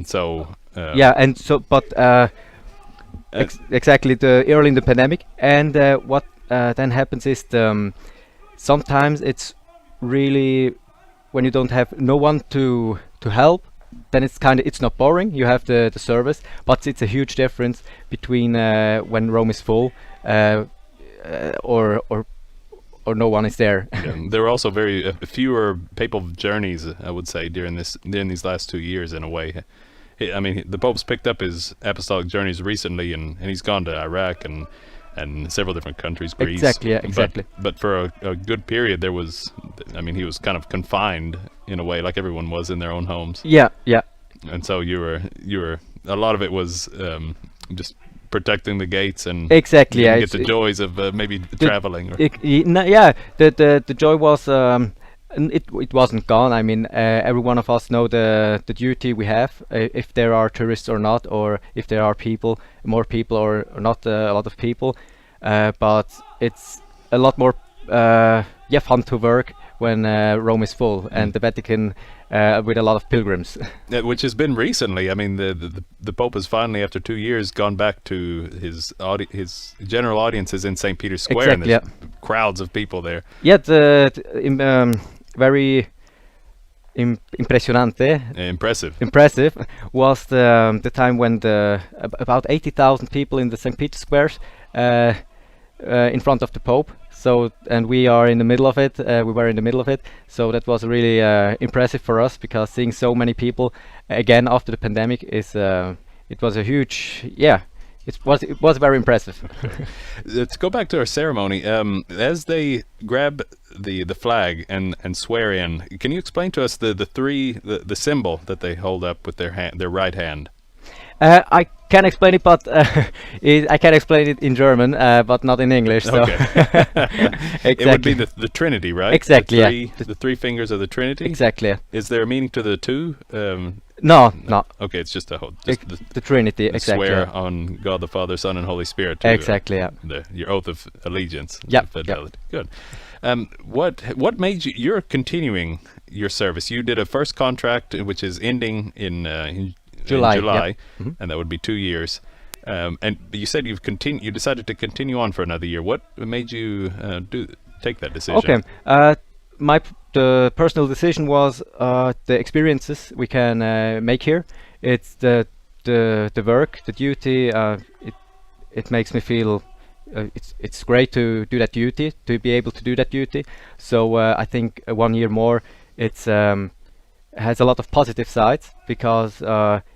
so exactly the early in the pandemic. And what then happens is sometimes it's really when you don't have no one to help, then it's not boring. You have the service, but it's a huge difference between when Rome is full or no one is there. There were also very fewer papal journeys, I would say, during these last 2 years. In a way, I mean, the Pope's picked up his apostolic journeys recently, and he's gone to Iraq and several different countries, Greece. Exactly, yeah, exactly. But for a good period, he was kind of confined in a way, like everyone was in their own homes. Yeah. And so you were a lot of it was just protecting the gates and exactly, get the joys of maybe traveling. The joy was it wasn't gone. I mean, every one of us know the duty we have, if there are tourists or not, or if there are more people or not a lot of people. But it's a lot more fun to work when Rome is full and the Vatican with a lot of pilgrims. Which has been recently. I mean, the Pope has finally, after 2 years, gone back to his general audiences in St. Peter's Square, exactly, and there's crowds of people there. Yeah, very impressionante, Impressive. was the time when about 80,000 people in the St. Peter's Squares in front of the Pope. So, and we are in the middle of it. We were in the middle of it. So that was really impressive for us, because seeing so many people again after the pandemic it was a huge, it was very impressive. To go back to our ceremony, as they grab the flag and swear in, can you explain to us the symbol that they hold up with their right hand? I can explain it, but I can explain it in German, but not in English. So Okay. exactly. It would be the Trinity, right? Exactly, The three fingers of the Trinity. Exactly. Is there a meaning to the two? No. Okay, it's just The Trinity. the Exactly. swear on God the Father, Son, and Holy Spirit. Exactly. Yeah. Your oath of allegiance. Yep, Fidelity. Good. What made you're continuing your service? You did a first contract which is ending in July. July, Yep. and that would be 2 years. And you said you decided to continue on for another year. What made you take that decision? Okay. The personal decision was the experiences we can make here. It's the work, the duty. It makes me feel it's great to do that duty, to be able to do that duty. So I think 1 year more, it's has a lot of positive sides, because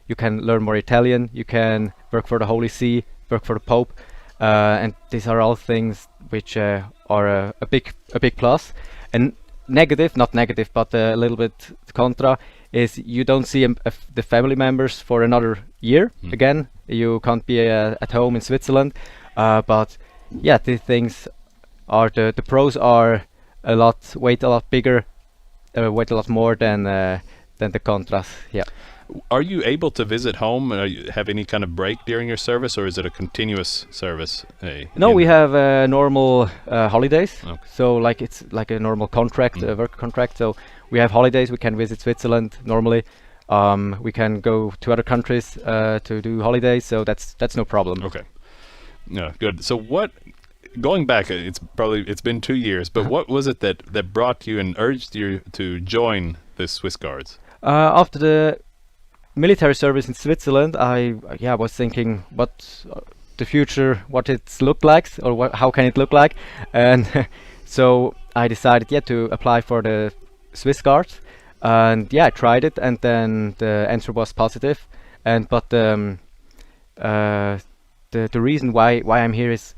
you can learn more Italian, you can work for the Holy See, work for the Pope, and these are all things which are a big plus. And not negative, but a little bit contra is you don't see the family members for another year. Again, you can't be at home in Switzerland, but yeah, these things are the pros are weight a lot bigger, weight a lot more than the contras. Yeah. Are you able to visit home? Have any kind of break during your service, or is it a continuous service? No, we have normal holidays. Okay. So like it's like a normal contract, work contract. So we have holidays. We can visit Switzerland normally. We can go to other countries to do holidays. So that's no problem. Okay. Yeah, good. So going back, it's been 2 years, but what was it that brought you and urged you to join the Swiss Guards? After the military service in Switzerland, I was thinking what the future, what it's look like, or how can it look like, and so I decided to apply for the Swiss Guards, and I tried it, and then the answer was positive, but the reason why I'm here is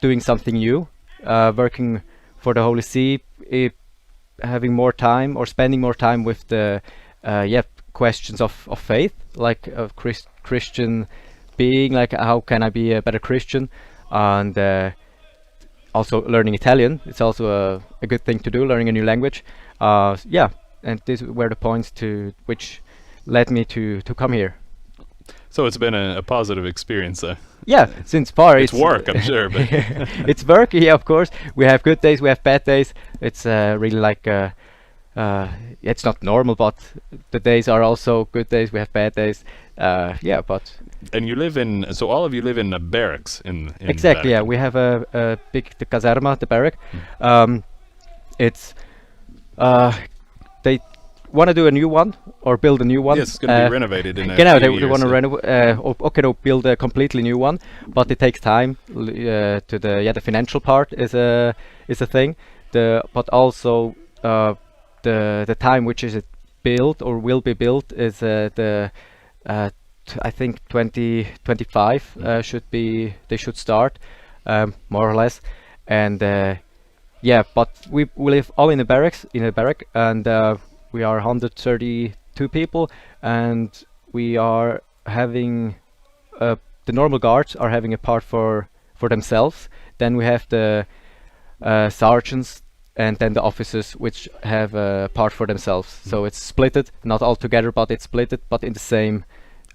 doing something new, working for the Holy See, having more time or spending more time with the questions of faith, like a Christian being, like how can I be a better Christian, and also learning Italian. It's also a good thing to do, learning a new language. And these were the points which led me to come here. So it's been a positive experience. Since far it's work, I'm sure, but it's work. Yeah, of course. We have good days, we have bad days. It's really like it's not normal, but the days are also good days. We have bad days. But and you live in, so all of you live in a barracks in exactly. Vatican. We have the caserma, the barrack. It's they want to do a new one or build a new one. Yes, it's going to be renovated in a they few years, want to renovate, build a completely new one, but it takes time. The financial part is a thing. But also the time which is built or will be built is I think 2025 they should start, more or less, and but we live all in a barrack, and we are 132 people, and we are having the normal guards are having a part for themselves. Then we have the sergeants, and then the officers which have a part for themselves. So it's splitted, not all together, but it's splitted, but in the same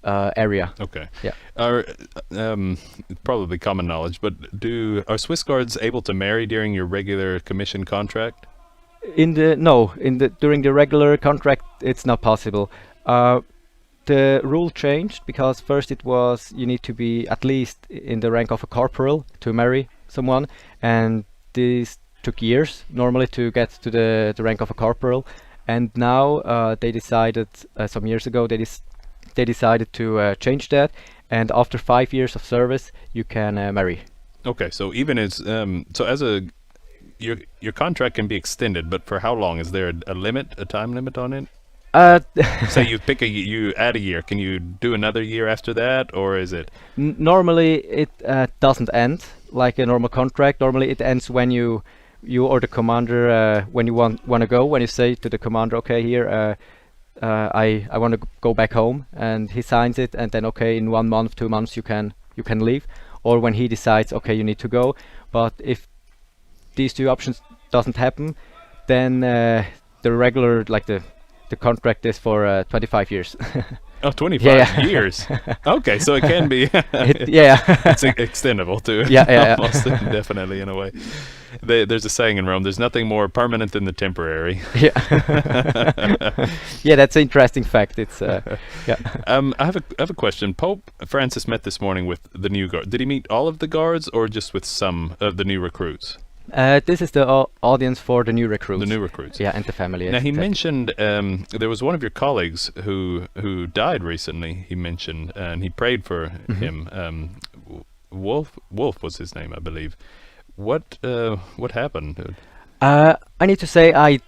area. Okay. Yeah. Probably common knowledge, but are Swiss Guards able to marry during your regular commission contract? During the regular contract it's not possible. The rule changed because first it was you need to be at least in the rank of a corporal to marry someone, and this took years normally to get to the rank of a corporal, and now they decided some years ago they decided to change that, and after 5 years of service you can marry. Okay, so even as your contract can be extended, but for how long? Is there a time limit on it? Say you you add a year. Can you do another year after that, or is it? Normally it doesn't end like a normal contract. Normally it ends when you or the commander when you want to go. When you say to the commander, okay, here I want to go back home, and he signs it, and then okay, in 1 month, 2 months you can leave, or when he decides, okay, you need to go. But if these two options doesn't happen, then the regular the contract is for 25 years. Oh, 25 Yeah. years. Okay, so it can be. Yeah. It's extendable too. Yeah. Almost definitely in a way. There's a saying in Rome: "There's nothing more permanent than the temporary." Yeah. Yeah, that's an interesting fact. It's yeah. I have a question. Pope Francis met this morning with the new guard. Did he meet all of the guards, or just with some of the new recruits? This is the audience for the new recruits. The new recruits. Yeah, and the family. Now he exactly. mentioned there was one of your colleagues who died recently. He mentioned and he prayed for him. Wolf was his name, I believe. What happened? I need to say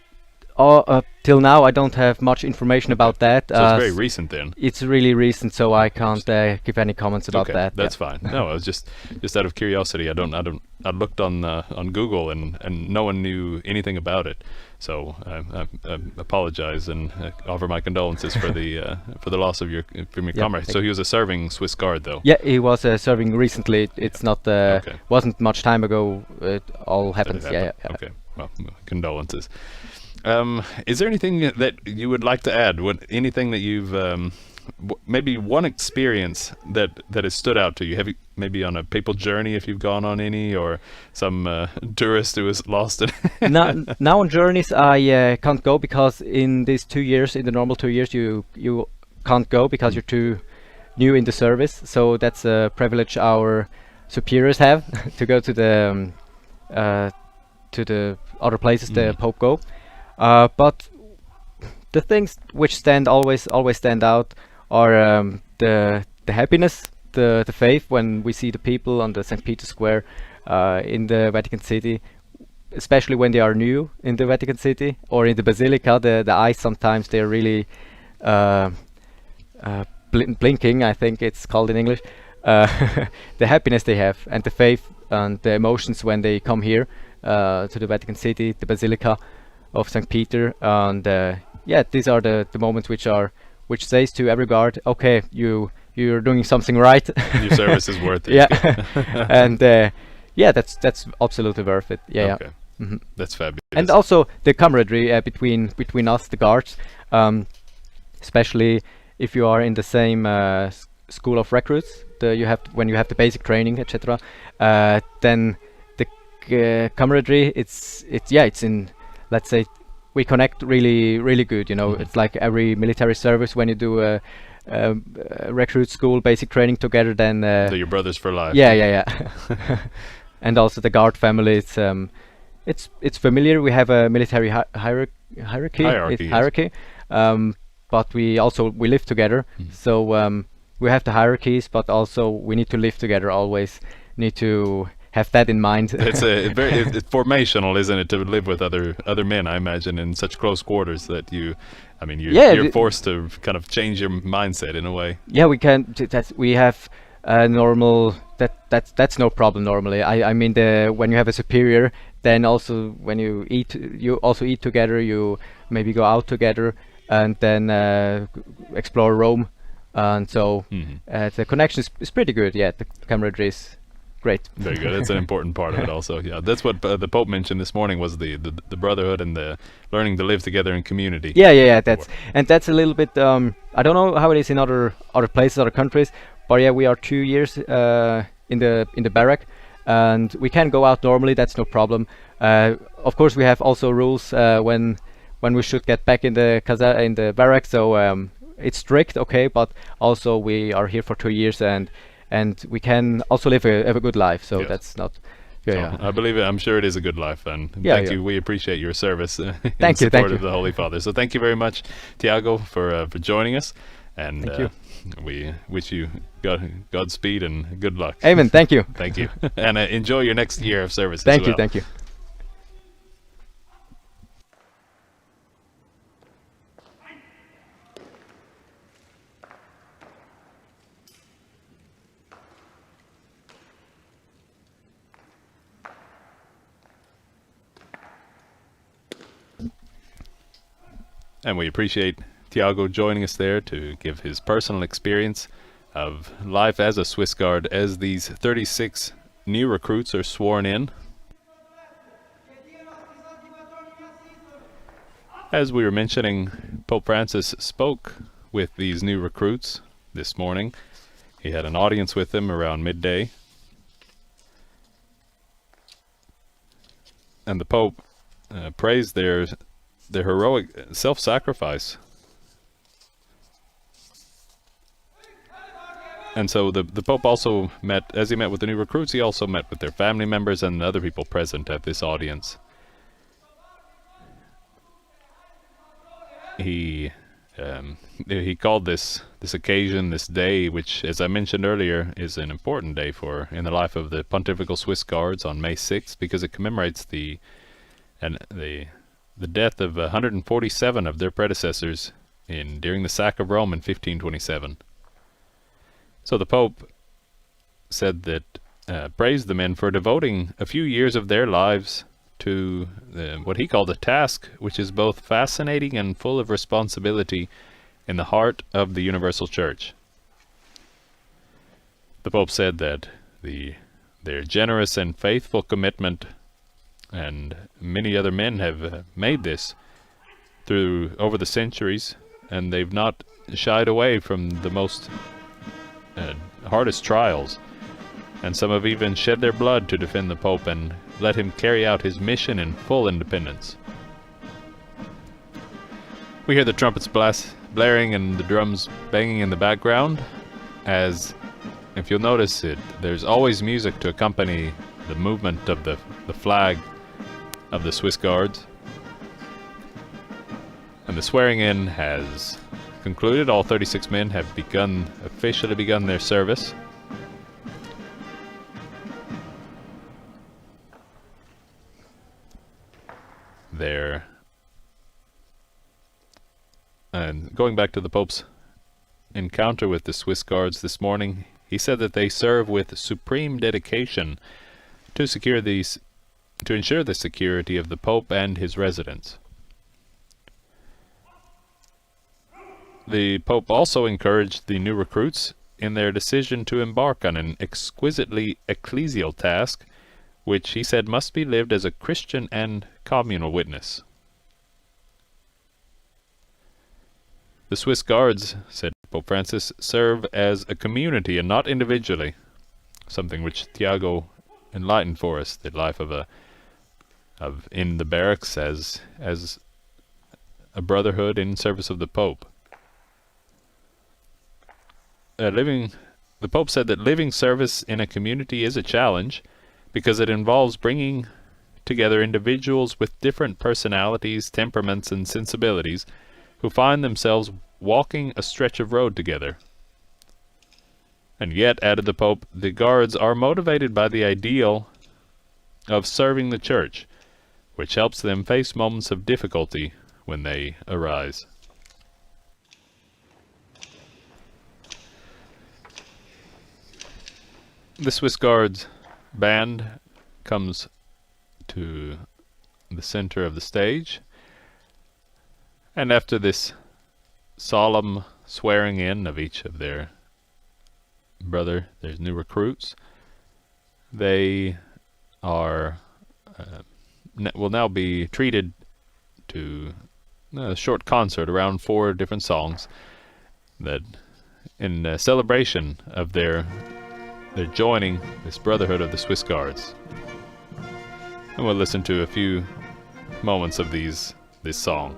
till now I don't have much information about that. So it's very recent then. It's really recent, so I can't give any comments about that. That's fine. No, I was just out of curiosity. I looked on Google and no one knew anything about it. So I apologize and offer my condolences for the loss of your comrade. So he was a serving Swiss guard, though. Yeah, he was serving recently. It's not wasn't much time ago. It all happened. Yeah. Okay. Well, condolences. Is there anything that you would like to add? Anything that you've maybe one experience that has stood out to you? Have you maybe on a papal journey, if you've gone on any, or some tourist who was lost in? Now on journeys I can't go because in these 2 years, in the normal 2 years, you can't go because you're too new in the service. So that's a privilege our superiors have to go to the other places the Pope go. But the things which always stand out are the happiness, the faith when we see the people on the St. Peter's Square in the Vatican City, especially when they are new in the Vatican City or in the Basilica. The eyes sometimes they're really blinking, I think it's called in English. The happiness they have and the faith and the emotions when they come here to the Vatican City, the Basilica of St. Peter, and these are the moments which says to every guard, okay, you're doing something right. Your service is worth it. Yeah. And that's absolutely worth it. Okay. That's fabulous. And also the camaraderie between us, the guards, especially if you are in the same school of recruits. When you have the basic training, etc. Then the camaraderie, it's in, let's say, we connect really good. It's like every military service when you do a recruit school basic training together. Then they're your brothers for life. Yeah. And also the guard family. It's familiar. We have a military hierarchy. But we live together. So we have the hierarchies, but also we need to live together. Always need to have that in mind. It's it's formational, isn't it, to live with other men? I imagine in such close quarters that you're forced to kind of change your mindset in a way. Yeah, we can. We have normal. That's no problem normally. I mean, when you have a superior, then also when you also eat together. You maybe go out together and then explore Rome, and so the connection is pretty good. Yeah, the camaraderie is great. Very good. That's an important part of it also. Yeah, that's what the Pope mentioned this morning was the brotherhood and the learning to live together in community. Yeah. That's a little bit. I don't know how it is in other places, other countries, but yeah, we are 2 years in the barrack, and we can go out normally. That's no problem. Of course, we have also rules when we should get back in the barrack. So it's strict, okay, but also we are here for 2 years and we can also live a good life. So yes. that's not Yeah, I believe it. I'm sure it is a good life, and Yeah, thank yeah. you. We appreciate your service in Thank you, support thank of you. the Holy Father. So thank you very much, Tiago, for joining us, and Thank you. we wish you Godspeed and good luck. Amen. Thank you. Thank you, and enjoy your next year of service. Thank as you. well. Thank you. And we appreciate Tiago joining us there to give his personal experience of life as a Swiss Guard as these 36 new recruits are sworn in. As we were mentioning, Pope Francis spoke with these new recruits this morning. He had an audience with them around midday. And the Pope praised their heroic self-sacrifice. And so the Pope also met, as he met with the new recruits, he also met with their family members and other people present at this audience. He called this occasion, this day, which, as I mentioned earlier, is an important day in the life of the Pontifical Swiss Guards on May 6th, because it commemorates the death of 147 of their predecessors during the sack of Rome in 1527. So the Pope said that praised the men for devoting a few years of their lives to what he called a task which is both fascinating and full of responsibility in the heart of the Universal Church. The Pope said that their generous and faithful commitment, and many other men have made this over the centuries, and they've not shied away from the most hardest trials, and some have even shed their blood to defend the Pope and let him carry out his mission in full independence. We hear the trumpets blaring and the drums banging in the background, as, if you'll notice it, there's always music to accompany the movement of the flag of the Swiss Guards. And the swearing in has concluded. All 36 men have officially begun their service. And going back to the Pope's encounter with the Swiss Guards this morning, he said that they serve with supreme dedication to ensure the security of the Pope and his residents. The Pope also encouraged the new recruits in their decision to embark on an exquisitely ecclesial task, which he said must be lived as a Christian and communal witness. The Swiss Guards, said Pope Francis, serve as a community and not individually, something which Tiago enlightened for us, the life of in the barracks as a brotherhood in service of the Pope. The Pope said that living service in a community is a challenge because it involves bringing together individuals with different personalities, temperaments, and sensibilities who find themselves walking a stretch of road together. And yet, added the Pope, the Guards are motivated by the ideal of serving the Church, which helps them face moments of difficulty when they arise. The Swiss Guards band comes to the center of the stage, and after this solemn swearing in of each of their new recruits, they are will now be treated to a short concert, around 4 different songs, that in celebration of their joining this brotherhood of the Swiss Guards. And we'll listen to a few moments of this song.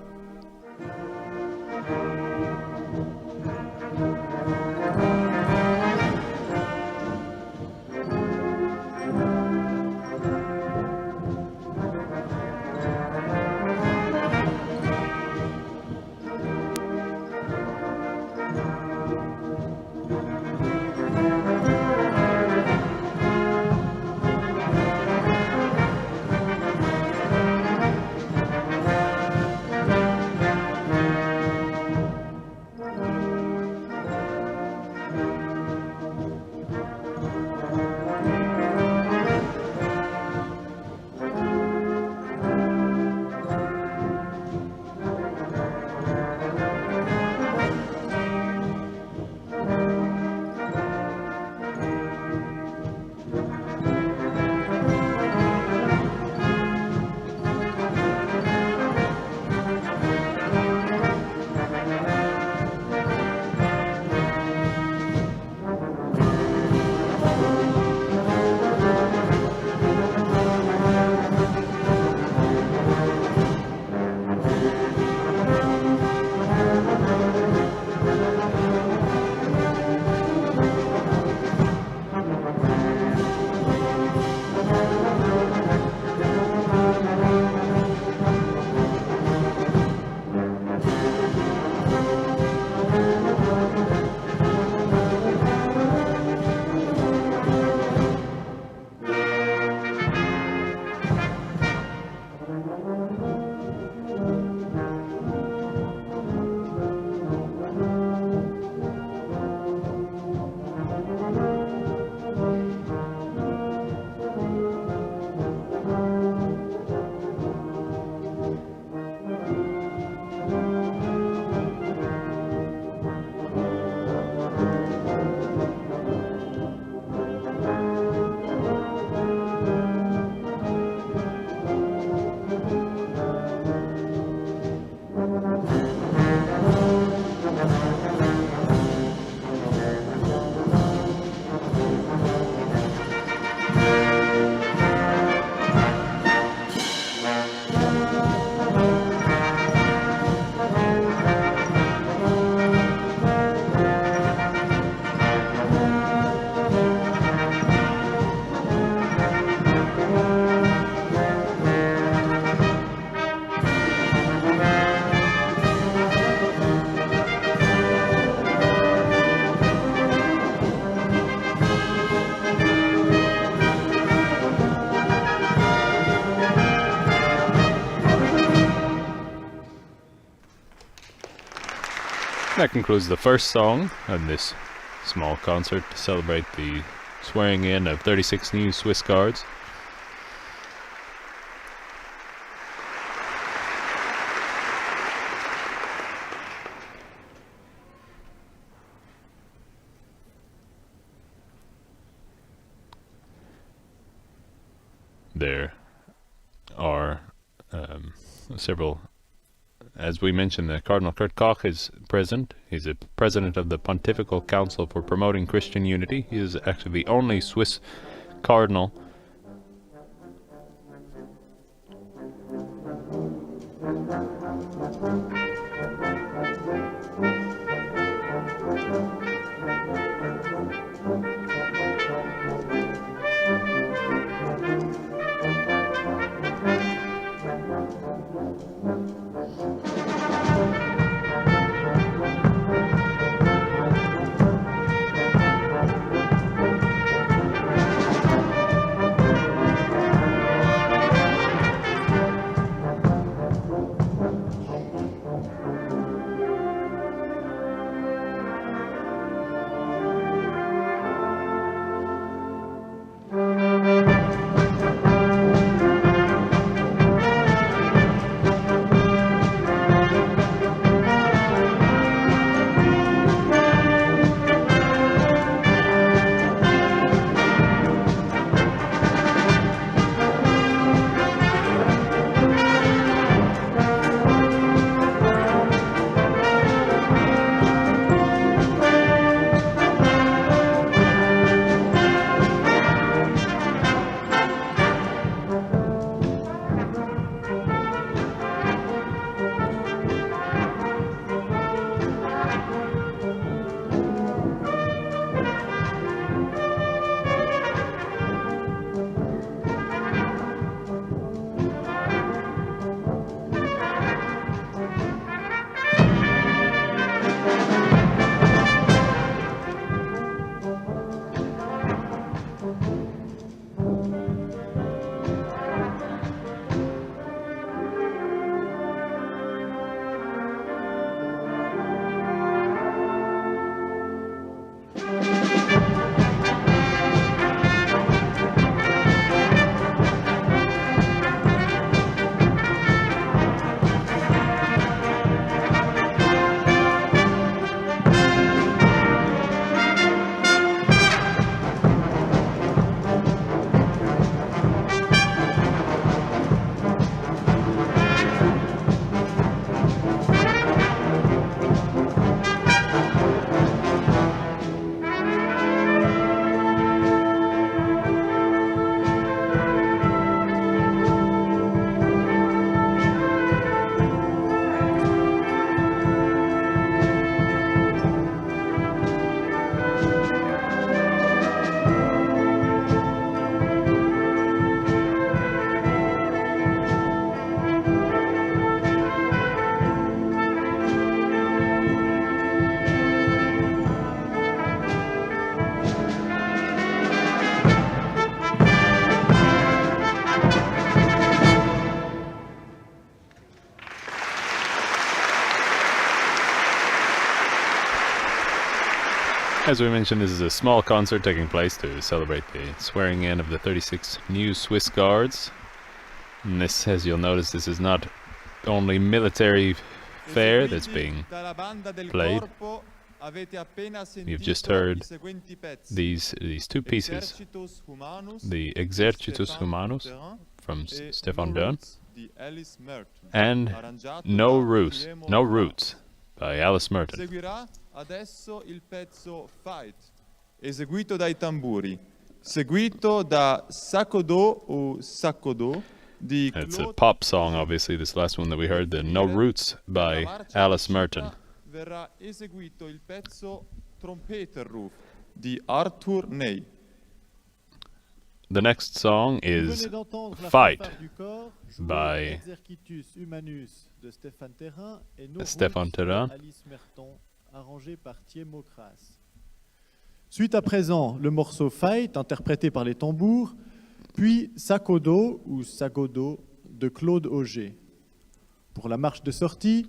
That concludes the first song of this small concert to celebrate the swearing in of 36 new Swiss Guards. There are several, as we mentioned, Cardinal Kurt Koch is present. He's a president of the Pontifical Council for Promoting Christian Unity. He is actually the only Swiss cardinal As we mentioned, this is a small concert taking place to celebrate the swearing in of the 36 new Swiss Guards. And this, as you'll notice, this is not only military fare that's being played. You've just heard these two pieces, the Exercitus Humanus from Stefan Dern and No Roots by Alice Merton. Seguirà adesso il pezzo Fight, eseguito dai tamburi, seguito da Sakodo o Sakodo di It's a pop song, obviously, this last one that we heard, the No Roots by Alice Merton. Verrà eseguito il pezzo Trompeterruf di Arthur Ney. The next song is Fight by Stefan Terran. Suite à présent le morceau Fight interprété par les tambours, puis Sakodo ou Sagodo de Claude Auger. Pour la marche de sortie,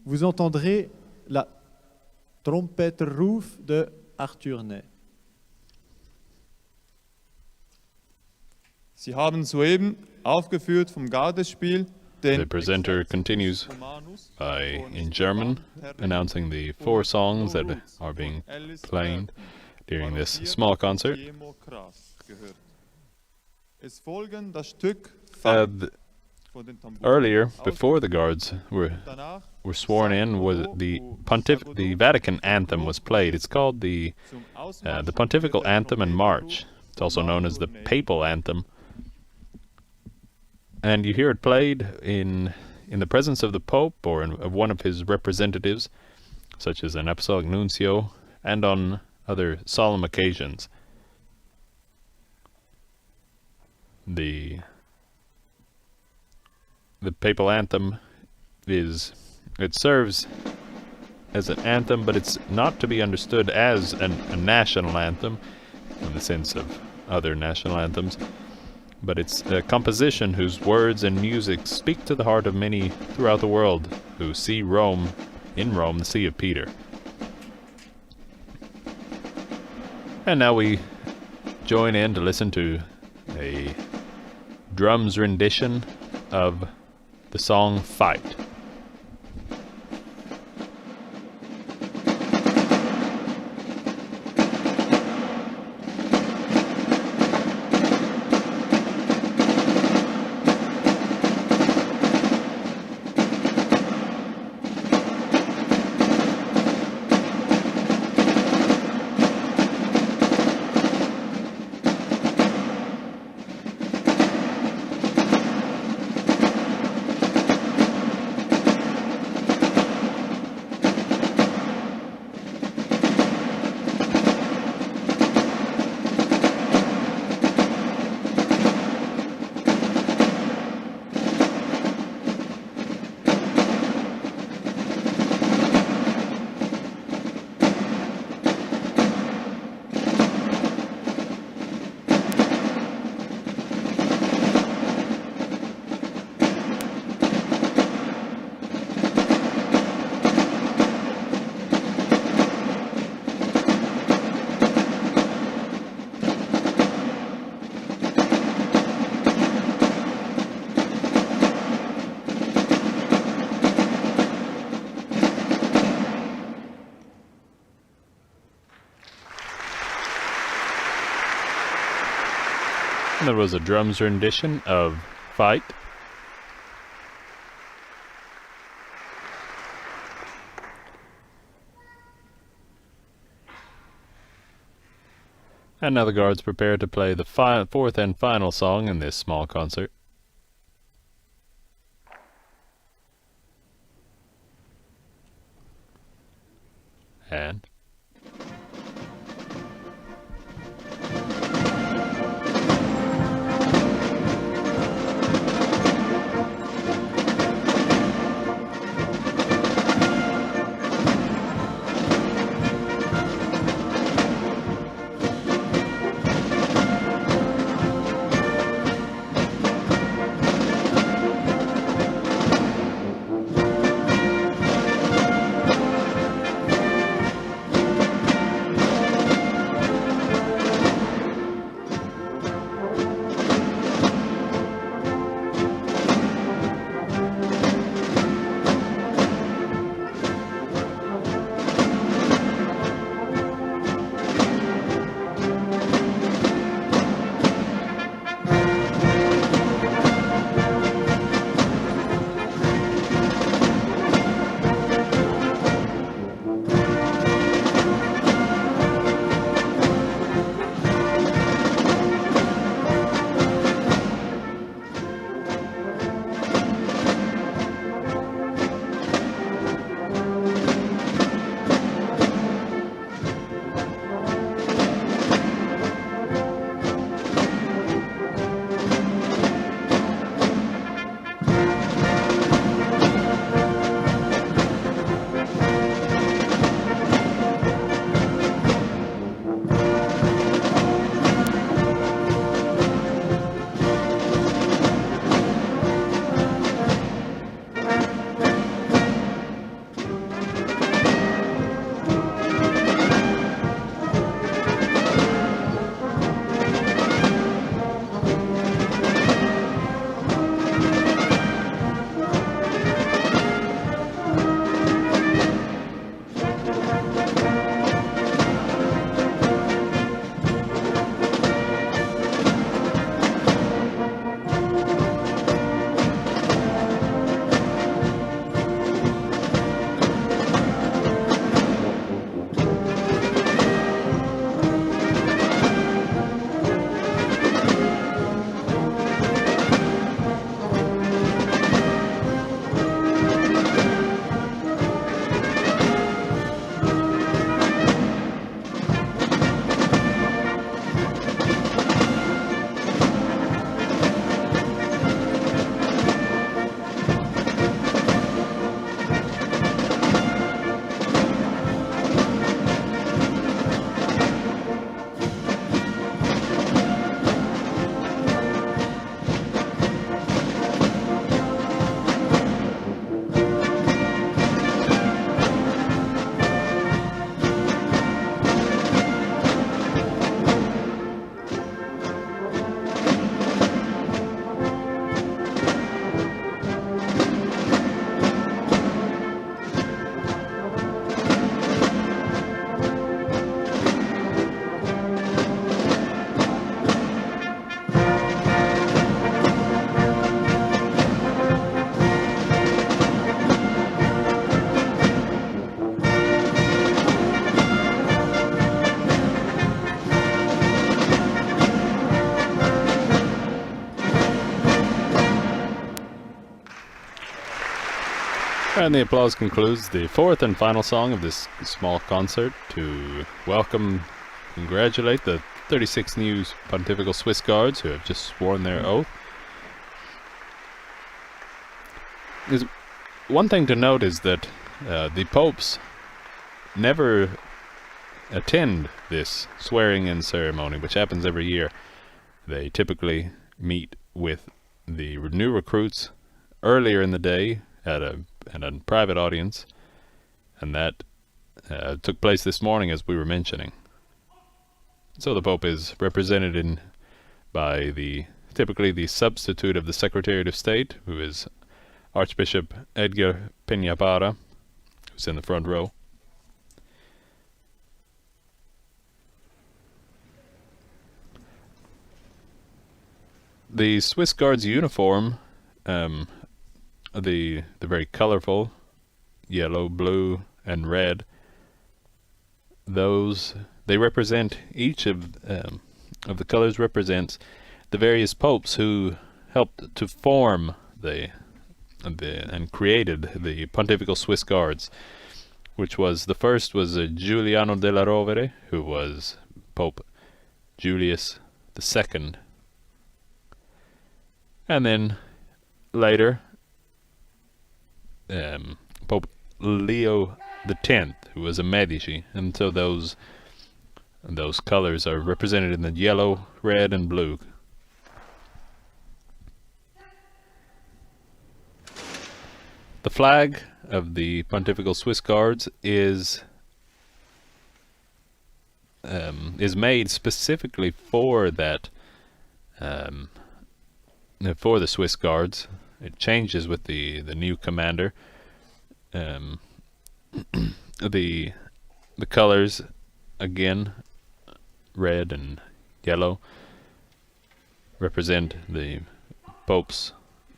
vous entendrez la Trompeterruf de Arthur Ney. Sie haben soeben aufgeführt vom Gardespiel den The presenter continues in German, announcing the 4 songs that are being played during this small concert. Es folgen das Stück Fight von den Tamburen. Earlier, before the guards were sworn in, was the Vatican anthem was played. It's called the Pontifical Anthem and March. It's also known as the Papal Anthem. And you hear it played in the presence of the Pope or of one of his representatives, such as an apostolic nuncio, and on other solemn occasions. The Papal Anthem serves as an anthem, but it's not to be understood as a national anthem in the sense of other national anthems. But it's a composition whose words and music speak to the heart of many throughout the world who see Rome, the See of Peter. And now we join in to listen to a drums rendition of the song Fight. There was a drums rendition of Fight. And now the guards prepare to play the 4th and final song in this small concert. And And the applause concludes the fourth and final song of this small concert to welcome, congratulate the 36 new Pontifical Swiss Guards who have just sworn their oath. One thing to note is that the popes never attend this swearing-in ceremony, which happens every year. They typically meet with the new recruits earlier in the day at a private audience, and that took place this morning, as we were mentioning. So the Pope is represented by typically the substitute of the Secretariat of State, who is Archbishop Edgar Peñapara, who's in the front row. The Swiss Guards uniform, the very colorful yellow, blue, and red, they represent, each of the colors represents the various popes who helped to form and created the Pontifical Swiss Guards, which was, the first was Giuliano della Rovere, who was Pope Julius II. And then later, Pope Leo X, who was a Medici, and so those colors are represented in the yellow, red, and blue. The flag of the Pontifical Swiss Guards is made specifically for that. For the Swiss Guards. It changes with the new commander. The colors, again, red and yellow, represent the popes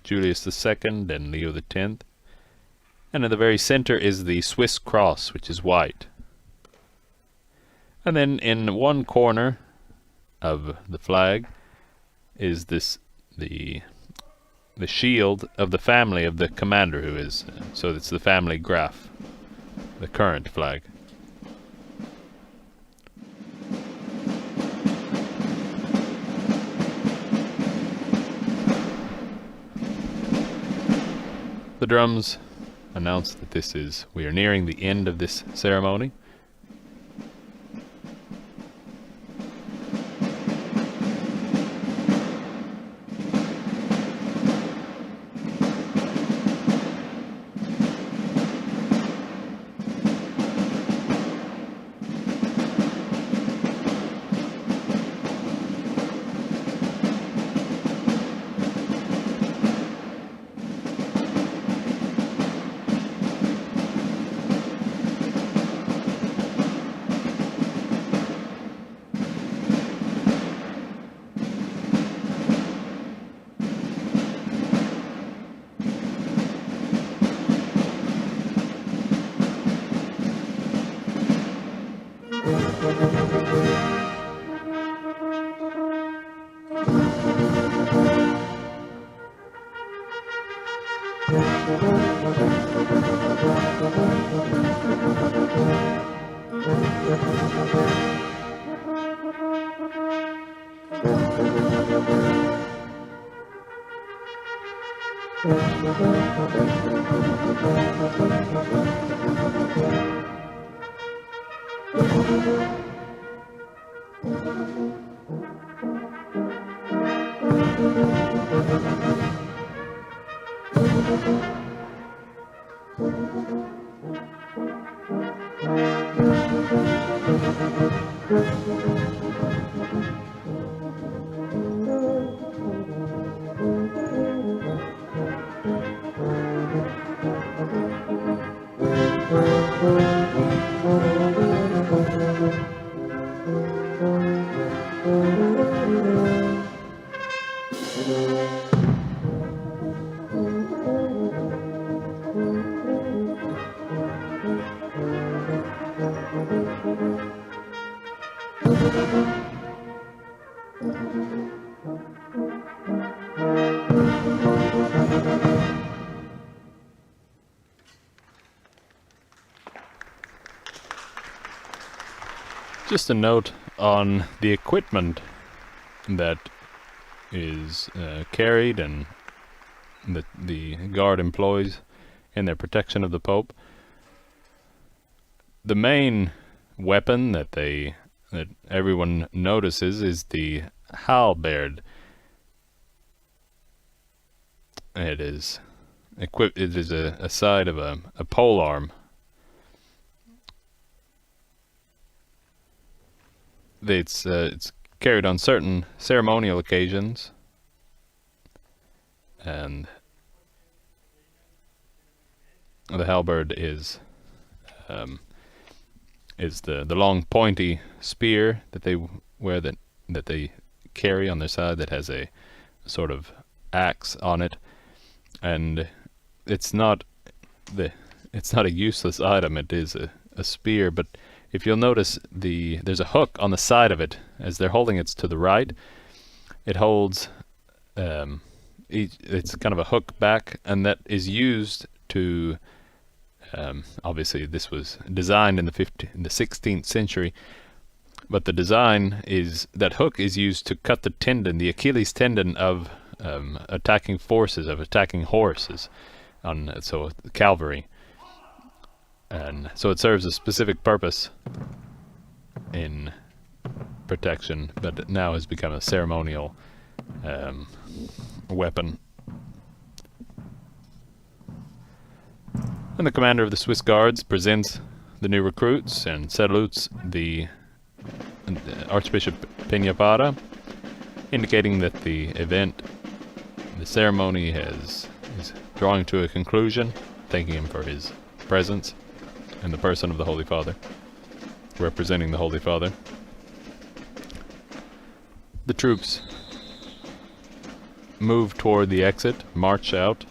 Julius II and Leo X. And in the very center is the Swiss cross, which is white. And then in one corner of the flag is the shield of the family of the commander, who is, so it's the family graph, the current flag. The drums announce that we are nearing the end of this ceremony. Just a note on the equipment that is carried and that the guard employs in their protection of the Pope. The main weapon that everyone notices is the halberd. It is equipped. It is a side of a pole arm. It's carried on certain ceremonial occasions, and the halberd is the long pointy spear that they wear, that they carry on their side, that has a sort of axe on it, and it's not a useless item. It is a spear, but if you'll notice, there's a hook on the side of it. As they're holding it to the right, it holds it's kind of a hook back, and that is used to obviously this was designed in the 16th century, but the design is that hook is used to cut the tendon, the Achilles tendon of attacking forces, of attacking horses, so cavalry. And so it serves a specific purpose in protection, but it now has become a ceremonial weapon. And the commander of the Swiss Guards presents the new recruits and salutes the Archbishop Peñapara, indicating that the ceremony is drawing to a conclusion, thanking him for his presence in the person of the Holy Father, representing the Holy Father. The troops move toward the exit, march out.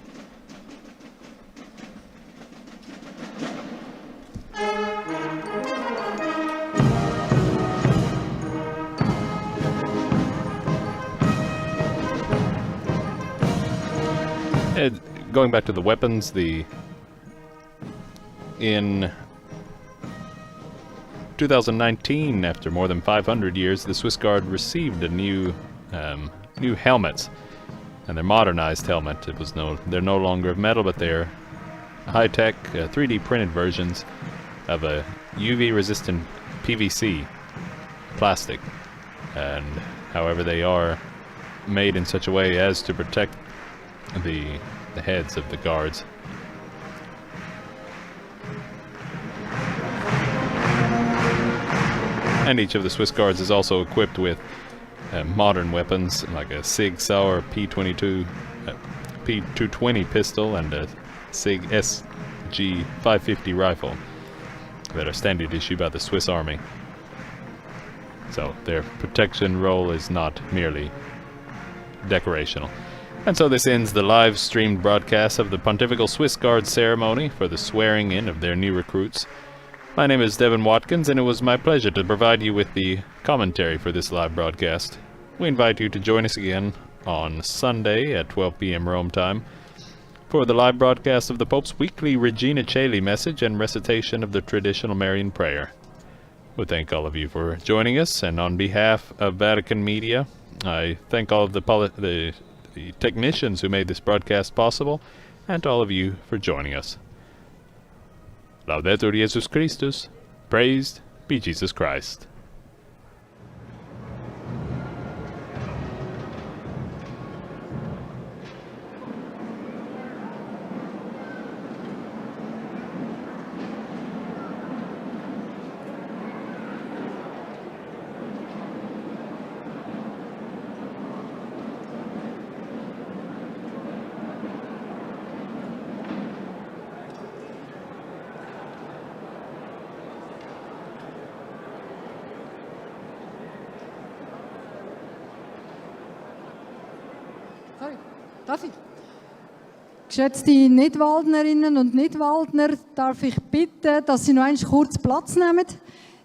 Going back to the weapons, in 2019, after more than 500 years, the Swiss Guard received a new helmets, and they're modernized helmet. They're no longer of metal, but they're high-tech 3D printed versions of a UV-resistant PVC plastic, and however they are made in such a way as to protect the heads of the guards. And each of the Swiss Guards is also equipped with modern weapons, like a Sig Sauer P220 pistol and a Sig SG 550 rifle that are standard issue by the Swiss Army. So their protection role is not merely decorational. And so this ends the live-streamed broadcast of the Pontifical Swiss Guard ceremony for the swearing in of their new recruits. My name is Devin Watkins, and it was my pleasure to provide you with the commentary for this live broadcast. We invite you to join us again on Sunday at 12 p.m. Rome time for the live broadcast of the Pope's weekly Regina Caeli message and recitation of the traditional Marian prayer. We thank all of you for joining us, and on behalf of Vatican Media, I thank all of the technicians who made this broadcast possible, and to all of you for joining us. Laudetur Jesus Christus. Praised be Jesus Christ. Darf ich? Geschätzte Nidwaldnerinnen und Nidwaldner, darf ich bitten, dass Sie noch einmal kurz Platz nehmen.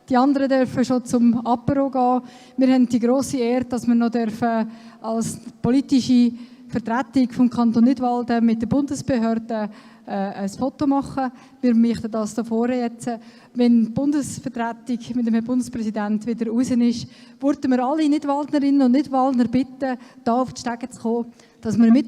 Die anderen dürfen schon zum Apero gehen. Wir haben die grosse Ehre, dass wir noch dürfen als politische Vertretung vom Kanton Nidwalden mit den Bundesbehörden ein Foto machen. Wir möchten das hier vorne jetzt. Wenn die Bundesvertretung mit dem Herrn Bundespräsidenten wieder raus ist, würden wir alle Nidwaldnerinnen und Nidwaldner bitten, hier auf die Stege zu kommen, dass wir mit